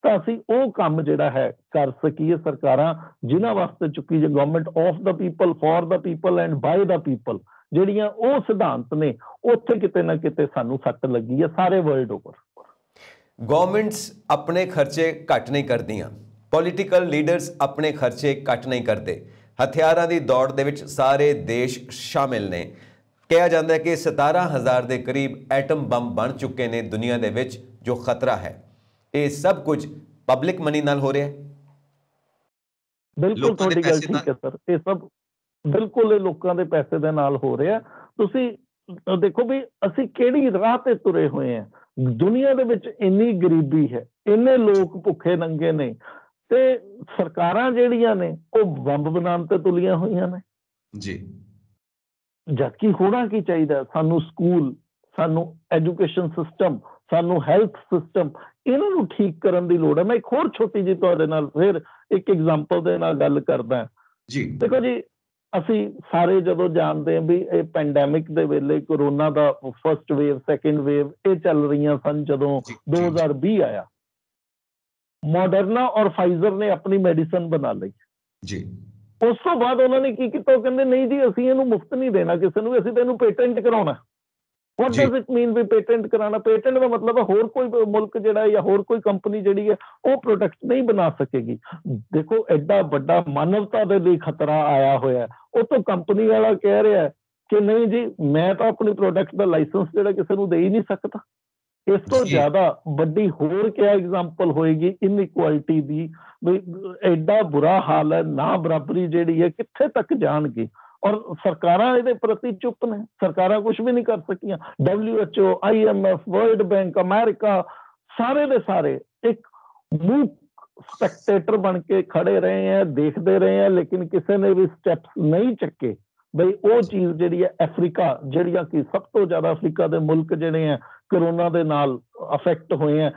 ਤਾਂ ਅਸੀਂ ਉਹ ਕੰਮ ਜਿਹੜਾ ਹੈ ਕਰ ਸਕੀਏ। ਸਰਕਾਰਾਂ ਜਿਨ੍ਹਾਂ ਵਾਸਤੇ ਚੁੱਕੀ ਜੇ government of the people, for the people and by the people, ਜਿਹੜੀਆਂ ਉਹ ਸਿਧਾਂਤ ਨੇ, ਉੱਥੇ ਕਿਤੇ ਨਾ ਕਿਤੇ ਸਾਨੂੰ ਸੱਟ ਲੱਗੀ ਹੈ ਸਾਰੇ ਵਰਲਡ ਓਵਰ। ਗਵਰਨਮੈਂਟਸ ਆਪਣੇ ਖਰਚੇ ਘੱਟ ਨਹੀਂ ਕਰਦੀਆਂ, ਪੋਲੀਟੀਕਲ ਲੀਡਰਸ ਆਪਣੇ ਖਰਚੇ ਘੱਟ ਨਹੀਂ ਕਰਦੇ। ਹਥਿਆਰਾਂ ਦੀ ਦੌੜ ਦੇ ਵਿੱਚ ਸਾਰੇ ਦੇਸ਼ ਸ਼ਾਮਿਲ ਨੇ। ਕਿਹਾ ਜਾਂਦਾ ਹੈ ਕਿ 17,000 ਦੇ ਕਰੀਬ ਐਟਮ ਬੰਬ ਬਣ ਚੁੱਕੇ ਨੇ ਦੁਨੀਆ ਦੇ ਵਿੱਚ, ਜੋ ਖਤਰਾ ਹੈ। ਇਹ ਸਭ ਕੁਝ ਪਬਲਿਕ ਮਨੀ ਨਾਲ ਹੋ ਰਿਹਾ ਹੈ। ਬਿਲਕੁਲ ਤੁਹਾਡੀ ਗੱਲ ਠੀਕ ਹੈ ਸਰ, ਇਹ ਸਭ ਬਿਲਕੁਲ ਲੋਕਾਂ ਦੇ ਪੈਸੇ ਦੇ ਨਾਲ ਹੋ ਰਿਹਾ। ਤੁਸੀਂ ਦੇਖੋ ਵੀ ਅਸੀਂ ਕਿਹੜੀ ਰਾਹ ਤੇ ਤੁਰੇ ਹੋਏ ਹਾਂ। ਦੁਨੀਆ ਦੇ ਵਿੱਚ ਇੰਨੀ ਗਰੀਬੀ ਹੈ, ਇੰਨੇ ਲੋਕ ਭੁੱਖੇ ਨੰਗੇ ਨੇ, ਤੇ ਸਰਕਾਰਾਂ ਜਿਹੜੀਆਂ ਨੇ ਉਹ ਬੰਬ ਬਣਾਉਣ ਤੇ ਤੁਲੀਆਂ ਹੋਈਆਂ ਨੇ ਜੀ। ਜਦਕਿ ਹੋਣਾ ਕੀ ਚਾਹੀਦਾ? ਸਾਨੂੰ ਸਕੂਲ, ਸਾਨੂੰ ਐਜੂਕੇਸ਼ਨ ਸਿਸਟਮ, ਸਾਨੂੰ ਹੈਲਥ ਸਿਸਟਮ, ਇਹਨਾਂ ਨੂੰ ਠੀਕ ਕਰਨ ਦੀ ਲੋੜ ਹੈ। ਮੈਂ ਇੱਕ ਹੋਰ ਛੋਟੀ ਜਿਹੀ ਤੁਹਾਡੇ ਨਾਲ ਫਿਰ ਇੱਕ ਐਗਜ਼ਾਮਪਲ ਦੇ ਨਾਲ ਗੱਲ ਕਰਦਾ ਜੀ। ਦੇਖੋ ਜੀ, ਅਸੀਂ ਸਾਰੇ ਜਦੋਂ ਜਾਣਦੇ ਹਾਂ ਵੀ ਇਹ ਪੈਂਡੈਮਿਕ ਦੇ ਵੇਲੇ ਕੋਰੋਨਾ ਦਾ ਫਸਟ ਵੇਵ, ਸੈਕਿੰਡ ਵੇਵ ਇਹ ਚੱਲ ਰਹੀਆਂ ਸਨ। ਜਦੋਂ 2020 ਆਇਆ, ਮੋਡਰਨਾ ਔਰ ਫਾਈਜ਼ਰ ਨੇ ਆਪਣੀ ਮੈਡੀਸਨ ਬਣਾ ਲਈ ਜੀ। ਉਸ ਤੋਂ ਬਾਅਦ ਉਹਨਾਂ ਨੇ ਕੀ ਕੀਤਾ? ਉਹ ਕਹਿੰਦੇ ਨਹੀਂ ਜੀ, ਅਸੀਂ ਇਹਨੂੰ ਮੁਫਤ ਨਹੀਂ ਦੇਣਾ ਕਿਸੇ ਨੂੰ, ਅਸੀਂ ਤਾਂ ਇਹਨੂੰ ਪੇਟੈਂਟ ਕਰਾਉਣਾ। What does it mean we patent ਕਰਾਉਣਾ? ਪੇਟੈਂਟ ਦਾ ਮਤਲਬ ਹੈ ਹੋਰ ਕੋਈ ਮੁਲਕ ਜਿਹੜਾ ਜਾਂ ਹੋਰ ਕੋਈ ਕੰਪਨੀ ਜਿਹੜੀ ਹੈ ਉਹ ਪ੍ਰੋਡਕਟ ਨਹੀਂ ਬਣਾ ਸਕੇਗੀ। ਦੇਖੋ ਐਡਾ ਵੱਡਾ ਮਾਨਵਤਾ ਦੇ ਲਈ ਖਤਰਾ ਆਇਆ ਹੋਇਆ, ਉਹ ਤੋਂ ਕੰਪਨੀ ਵਾਲਾ ਕਹਿ ਰਿਹਾ ਕਿ ਨਹੀਂ ਜੀ, ਮੈਂ ਤਾਂ ਆਪਣੀ ਪ੍ਰੋਡਕਟ ਦਾ ਲਾਇਸੈਂਸ ਜਿਹੜਾ ਕਿਸੇ ਨੂੰ ਦੇ ਹੀ ਨਹੀਂ ਸਕਦਾ। ਇਸ ਤੋਂ ਜ਼ਿਆਦਾ ਵੱਡੀ ਹੋਰ ਕਿਆ ਐਗਜ਼ਾਮਪਲ ਹੋਏਗੀ ਇਨਇਕੁਐਲਿਟੀ ਦੀ? ਐਡਾ ਬੁਰਾ ਹਾਲ ਹੈ, ਨਾ ਬਰਾਬਰੀ ਜਿਹੜੀ ਹੈ ਕਿੱਥੇ ਤੱਕ ਜਾਣਗੀ? ਔਰ ਸਰਕਾਰਾਂ ਇਹਦੇ ਪ੍ਰਤੀ ਚੁੱਪ ਨੇ, ਸਰਕਾਰਾਂ ਕੁਝ ਵੀ ਨਹੀਂ ਕਰ ਸਕੀਆਂ। WHO, IMF, world bank, America, ਸਾਰੇ ਦੇ ਸਾਰੇ ਇੱਕ ਮੂਕ ਸਪੈਕਟੇਟਰ ਬਣ ਕੇ ਖੜੇ ਰਹੇ ਹੈ, ਦੇਖਦੇ ਰਹੇ ਹੈ, ਲੇਕਿਨ ਕਿਸੇ ਨੇ ਵੀ ਸਟੈਪਸ ਨਹੀਂ ਚੱਕੇ ਬਈ ਉਹ ਚੀਜ਼ ਜਿਹੜੀ ਹੈ ਅਫਰੀਕਾ, ਜਿਹੜੀਆਂ ਕਿ ਸਭ ਤੋਂ ਜ਼ਿਆਦਾ ਅਫਰੀਕਾ ਦੇ ਮੁਲਕ ਜਿਹੜੇ ਹੈ ਕੋਰੋਨਾ ਦੇ ਨਾਲ ਅਫੈਕਟ ਹੋਏ ਹੈ,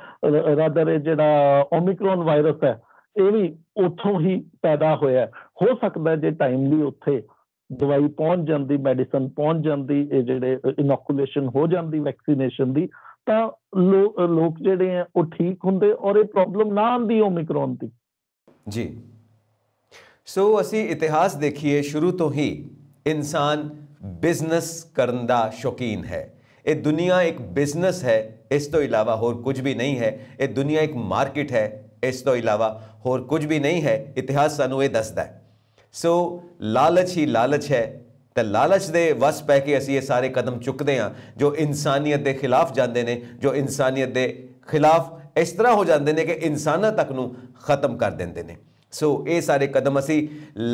ਰਾਦਰ ਜਿਹੜਾ ਓਮਿਕਰੋਨ ਵਾਇਰਸ ਹੈ ਇਹ ਵੀ ਉੱਥੋਂ ਹੀ ਪੈਦਾ ਹੋਇਆ। ਹੋ ਸਕਦਾ ਜੇ ਟਾਈਮਲੀ ਉੱਥੇ ਦਵਾਈ ਪਹੁੰਚ ਜਾਂਦੀ, ਮੈਡੀਸਨ ਪਹੁੰਚ ਜਾਂਦੀ, ਇਹ ਜਿਹੜੇ ਇਨੋਕੂਲੇਸ਼ਨ ਹੋ ਜਾਂਦੀ ਵੈਕਸੀਨੇਸ਼ਨ ਦੀ, ਤਾਂ ਲੋਕ ਜਿਹੜੇ ਆ ਉਹ ਠੀਕ ਹੁੰਦੇ ਔਰ ਇਹ ਪ੍ਰੋਬਲਮ ਨਾ ਆਉਂਦੀ ਓਮਿਕਰੋਨ ਦੀ ਜੀ। ਸੋ ਅਸੀਂ ਇਤਿਹਾਸ ਦੇਖੀਏ, ਸ਼ੁਰੂ ਤੋਂ ਹੀ ਇਨਸਾਨ ਬਿਜ਼ਨਸ ਕਰਨ ਦਾ ਸ਼ੌਕੀਨ ਹੈ। ਇਹ ਦੁਨੀਆ ਇੱਕ ਬਿਜ਼ਨਸ ਹੈ, ਇਸ ਤੋਂ ਇਲਾਵਾ ਹੋਰ ਕੁਝ ਵੀ ਨਹੀਂ ਹੈ। ਇਹ ਦੁਨੀਆ ਇੱਕ ਮਾਰਕੀਟ ਹੈ, ਇਸ ਤੋਂ ਇਲਾਵਾ ਹੋਰ ਕੁਝ ਵੀ ਨਹੀਂ ਹੈ। ਇਤਿਹਾਸ ਸਾਨੂੰ ਇਹ ਦੱਸਦਾ ਹੈ। ਸੋ ਲਾਲਚ ਹੀ ਲਾਲਚ ਹੈ, ਤੇ ਲਾਲਚ ਦੇ ਵਸ ਪੈ ਕੇ ਅਸੀਂ ਇਹ ਸਾਰੇ ਕਦਮ ਚੁੱਕਦੇ ਹਾਂ ਜੋ ਇਨਸਾਨੀਅਤ ਦੇ ਖਿਲਾਫ ਜਾਂਦੇ ਨੇ, ਜੋ ਇਨਸਾਨੀਅਤ ਦੇ ਖਿਲਾਫ ਇਸ ਤਰ੍ਹਾਂ ਹੋ ਜਾਂਦੇ ਨੇ ਕਿ ਇਨਸਾਨਾਂ ਤੱਕ ਨੂੰ ਖਤਮ ਕਰ ਦਿੰਦੇ ਨੇ। ਸੋ ਇਹ ਸਾਰੇ ਕਦਮ ਅਸੀਂ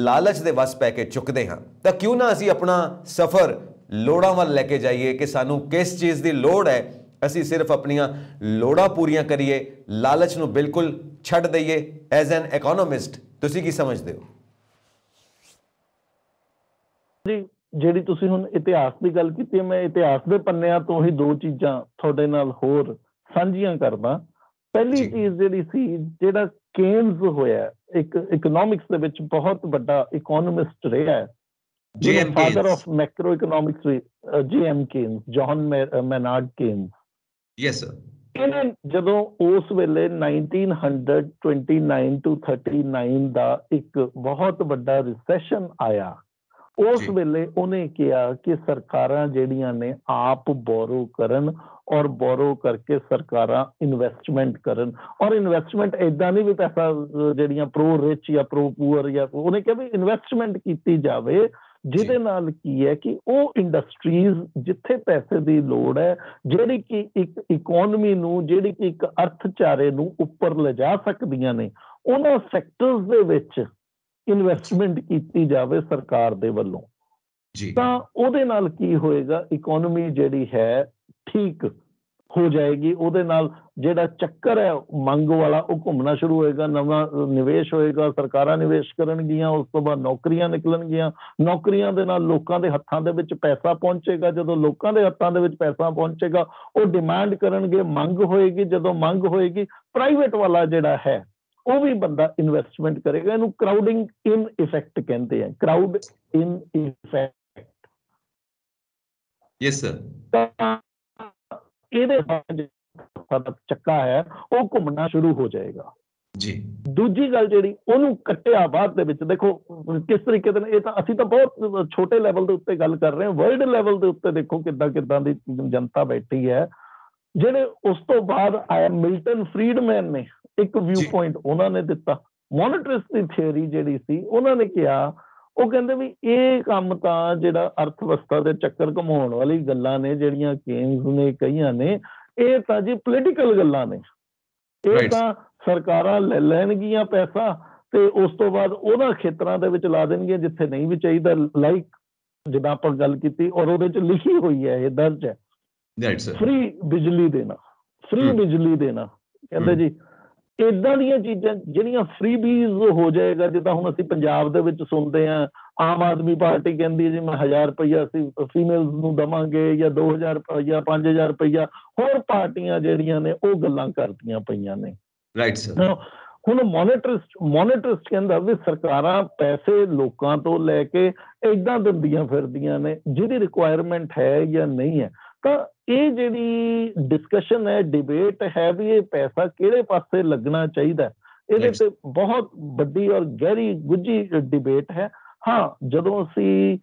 ਲਾਲਚ ਦੇ ਵਸ ਪੈ ਕੇ ਚੁੱਕਦੇ ਹਾਂ। ਤਾਂ ਕਿਉਂ ਨਾ ਅਸੀਂ ਆਪਣਾ ਸਫ਼ਰ ਲੋੜਾਂ ਵੱਲ ਲੈ ਕੇ ਜਾਈਏ ਕਿ ਸਾਨੂੰ ਕਿਸ ਚੀਜ਼ ਦੀ ਲੋੜ ਹੈ, ਅਸੀਂ ਸਿਰਫ ਆਪਣੀਆਂ ਲੋੜਾਂ ਪੂਰੀਆਂ ਕਰੀਏ, ਲਾਲਚ ਨੂੰ ਬਿਲਕੁਲ ਛੱਡ ਦਈਏ। ਐਜ਼ ਐਨ ਇਕਨੋਮਿਸਟ ਤੁਸੀਂ ਕੀ ਸਮਝਦੇ ਹੋ? ਜੀ ਜਿਹੜੀ ਤੁਸੀਂ ਹੁਣ ਇਤਿਹਾਸ ਦੀ ਗੱਲ ਕੀਤੀ ਹੈ, ਮੈਂ ਇਤਿਹਾਸ ਦੇ ਪੰਨਿਆਂ ਤੋਂ ਹੀ ਦੋ ਚੀਜ਼ਾਂ ਤੁਹਾਡੇ ਨਾਲ ਹੋਰ ਸਾਂਝੀਆਂ ਕਰਦਾ। ਪਹਿਲੀ ਚੀਜ਼ ਜਿਹੜੀ ਸੀ, ਜਿਹੜਾ ਕੇਨਜ਼ ਹੋਇਆ, ਇੱਕ ਇਕਨੋਮਿਕਸ ਦੇ ਵਿੱਚ ਬਹੁਤ ਵੱਡਾ ਇਕਨੋਮਿਸਟ ਰਿਹਾ ਹੈ, father of macroeconomics, JM Keynes, John Maynard Keynes. Yes sir. ਇਹਨੇ ਜਦੋਂ ਉਸ ਵੇਲੇ 1929 to 39 ਦਾ ਇੱਕ ਬਹੁਤ ਵੱਡਾ ਰਿਸੈਸ਼ਨ ਆਇਆ, ਉਸ ਵੇਲੇ ਉਹਨੇ ਕਿਹਾ ਕਿ ਸਰਕਾਰਾਂ ਜਿਹੜੀਆਂ ਨੇ ਆਪ ਬੋਰੋ ਕਰਨ ਔਰ ਬੋਰੋ ਕਰਕੇ ਸਰਕਾਰਾਂ ਇਨਵੈਸਟਮੈਂਟ ਕਰਨ, ਔਰ ਇਨਵੈਸਟਮੈਂਟ ਏਦਾਂ ਨਹੀਂ ਵੀ ਪੈਸਾ ਜਿਹੜੀਆਂ ਪ੍ਰੋ ਰਿਚ ਜਾਂ ਪ੍ਰੋ ਪੂਅਰ, ਜਾਂ ਉਹਨੇ ਕਿਹਾ ਵੀ ਇਨਵੈਸਟਮੈਂਟ ਕੀਤੀ ਜਾਵੇ ਜਿਹਦੇ ਨਾਲ ਕੀ ਹੈ ਕਿ ਉਹ ਇੰਡਸਟਰੀਜ਼ ਜਿੱਥੇ ਪੈਸੇ ਦੀ ਲੋੜ ਹੈ, ਜਿਹੜੀ ਕਿ ਇੱਕ ਇਕੋਨਮੀ ਨੂੰ, ਜਿਹੜੀ ਕਿ ਇੱਕ ਅਰਥਚਾਰੇ ਨੂੰ ਉੱਪਰ ਲਿਜਾ ਸਕਦੀਆਂ ਨੇ, ਉਹਨਾਂ ਸੈਕਟਰਸ ਦੇ ਵਿੱਚ ਇਨਵੈਸਟਮੈਂਟ ਕੀਤੀ ਜਾਵੇ ਸਰਕਾਰ ਦੇ ਵੱਲੋਂ। ਤਾਂ ਉਹਦੇ ਨਾਲ ਕੀ ਹੋਏਗਾ, ਇਕੋਨਮੀ ਜਿਹੜੀ ਹੈ ਠੀਕ ਹੋ ਜਾਏਗੀ। ਉਹਦੇ ਨਾਲ ਜਿਹੜਾ ਚੱਕਰ ਹੈ ਮੰਗ ਵਾਲਾ ਉਹ ਘੁੰਮਣਾ ਸ਼ੁਰੂ ਹੋਏਗਾ, ਨਵਾਂ ਨਿਵੇਸ਼ ਹੋਏਗਾ, ਸਰਕਾਰਾਂ ਨਿਵੇਸ਼ ਕਰਨਗੀਆਂ, ਉਸ ਤੋਂ ਬਾਅਦ ਨੌਕਰੀਆਂ ਨਿਕਲਣਗੀਆਂ, ਨੌਕਰੀਆਂ ਦੇ ਨਾਲ ਲੋਕਾਂ ਦੇ ਹੱਥਾਂ ਦੇ ਵਿੱਚ ਪੈਸਾ ਪਹੁੰਚੇਗਾ, ਜਦੋਂ ਲੋਕਾਂ ਦੇ ਹੱਥਾਂ ਦੇ ਵਿੱਚ ਪੈਸਾ ਪਹੁੰਚੇਗਾ ਉਹ ਡਿਮਾਂਡ ਕਰਨਗੇ, ਮੰਗ ਹੋਏਗੀ, ਜਦੋਂ ਮੰਗ ਹੋਏਗੀ ਪ੍ਰਾਈਵੇਟ ਵਾਲਾ ਜਿਹੜਾ ਹੈ ਉਹ ਵੀ ਬੰਦਾ ਇਨਵੈਸਟਮੈਂਟ ਕਰੇਗਾ। ਇਹਨੂੰ ਕਰਾਊਡਿੰਗ ਇਨ ਇਫੈਕਟ ਕਹਿੰਦੇ ਆ, ਕਰਾਊਡ ਇਨ ਇਫੈਕਟ। Yes sir. ਇਹਦੇ ਬਾਅਦ ਸਾਡਾ ਚੱਕਾ ਹੈ ਉਹ ਘੁੰਮਣਾ ਸ਼ੁਰੂ ਹੋ ਜਾਏਗਾ ਜੀ। ਦੂਜੀ ਗੱਲ ਜਿਹੜੀ ਉਹਨੂੰ ਕੱਟਿਆ ਬਾਅਦ ਦੇ ਵਿੱਚ, ਦੇਖੋ ਕਿਸ ਤਰੀਕੇ ਦੇ, ਇਹ ਤਾਂ ਅਸੀਂ ਤਾਂ ਬਹੁਤ ਛੋਟੇ ਲੈਵਲ ਦੇ ਉੱਤੇ ਗੱਲ ਕਰ ਰਹੇ ਹਾਂ, ਵਰਲਡ ਲੈਵਲ ਦੇ ਉੱਤੇ ਦੇਖੋ ਕਿੱਦਾਂ ਦੀ ਜਨਤਾ ਬੈਠੀ ਹੈ। ਜਿਹੜੇ ਉਸ ਤੋਂ ਬਾਅਦ ਆਇਆ ਮਿਲਟਨ ਫਰੀਡਮੈਨ ਨੇ ਇੱਕ ਵਿਊ ਪੁਆਇੰਟ ਉਹਨਾਂ ਨੇ ਦਿੱਤਾ, ਮੋਨੇਟਰਿਸਟ ਦੀ ਥਿਊਰੀ ਜਿਹੜੀ ਸੀ ਉਹਨਾਂ ਨੇ ਕਿਹਾ, ਉਹ ਕਹਿੰਦੇ ਵੀ ਇਹ ਕੰਮ ਤਾਂ ਜਿਹੜਾ ਅਰਥ ਵਿਵਸਥਾ ਦੇ ਚੱਕਰ ਘੁਮਾਉਣ ਵਾਲੀ ਗੱਲਾਂ ਨੇ ਜਿਹੜੀਆਂ ਕੇਨਜ਼ ਨੇ ਕਹੀਆਂ ਨੇ, ਇਹ ਤਾਂ ਜੀ ਪੋਲੀਟੀਕਲ ਗੱਲਾਂ ਨੇ, ਇਹ ਤਾਂ ਸਰਕਾਰਾਂ ਲੈ ਲੈਣਗੀਆਂ ਪੈਸਾ ਤੇ ਉਸ ਤੋਂ ਬਾਅਦ ਉਹਨਾਂ ਖੇਤਰਾਂ ਦੇ ਵਿੱਚ ਲਾ ਦੇਣਗੀਆਂ ਜਿੱਥੇ ਨਹੀਂ ਵੀ ਚਾਹੀਦਾ, ਲਾਈਕ ਜਿੱਦਾਂ ਆਪਾਂ ਗੱਲ ਕੀਤੀ ਔਰ ਉਹਦੇ ਚ ਲਿਖੀ ਹੋਈ ਹੈ, ਇਹ ਦਰਜ ਹੈ, ਫ੍ਰੀ ਬਿਜਲੀ ਦੇਣਾ, ਫ੍ਰੀ ਬਿਜਲੀ ਦੇਣਾ। ਕਹਿੰਦੇ ਜੀ ਏਦਾਂ ਦੀਆਂ ਚੀਜ਼ਾਂ ਜਿਹੜੀਆਂ ਫ੍ਰੀ ਬੀਜ਼ ਹੋ ਜਾਏਗਾ, ਜਿੱਦਾਂ ਹੁਣ ਅਸੀਂ ਪੰਜਾਬ ਦੇ ਵਿੱਚ ਸੁਣਦੇ ਹਾਂ, ਆਮ ਆਦਮੀ ਪਾਰਟੀ ਕਹਿੰਦੀ ਹੈ ਜੀ ਮੈਂ 1000 ਰੁਪਈਆ ਅਸੀਂ ਫੀਮੇਲਸ ਨੂੰ ਦੇਵਾਂਗੇ, ਜਾਂ 2000 ਰੁਪਈਆ, 5000 ਰੁਪਈਆ, ਹੋਰ ਪਾਰਟੀਆਂ ਜਿਹੜੀਆਂ ਨੇ ਉਹ ਗੱਲਾਂ ਕਰਦੀਆਂ ਪਈਆਂ ਨੇ। Right sir. ਹੁਣ ਮੋਨੇਟਰਿਸਟ ਕਹਿੰਦਾ ਵੀ ਸਰਕਾਰਾਂ ਪੈਸੇ ਲੋਕਾਂ ਤੋਂ ਲੈ ਕੇ ਏਦਾਂ ਦਿੰਦੀਆਂ ਫਿਰਦੀਆਂ ਨੇ ਜਿਹਦੀ ਰਿਕੁਆਇਰਮੈਂਟ ਹੈ ਜਾਂ ਨਹੀਂ ਹੈ। ਤਾਂ ਇਹ ਜਿਹੜੀ ਡਿਸਕਸ਼ਨ ਹੈ, ਡਿਬੇਟ ਹੈ ਵੀ ਇਹ ਪੈਸਾ ਕਿਹੜੇ ਪਾਸੇ ਲੱਗਣਾ ਚਾਹੀਦਾ, ਇਹਦੇ ਤੇ ਬਹੁਤ ਵੱਡੀ ਔਰ ਗਹਿਰੀ ਗੁੱਝੀ ਡਿਬੇਟ ਹੈ। ਹਾਂ, ਜਦੋਂ ਅਸੀਂ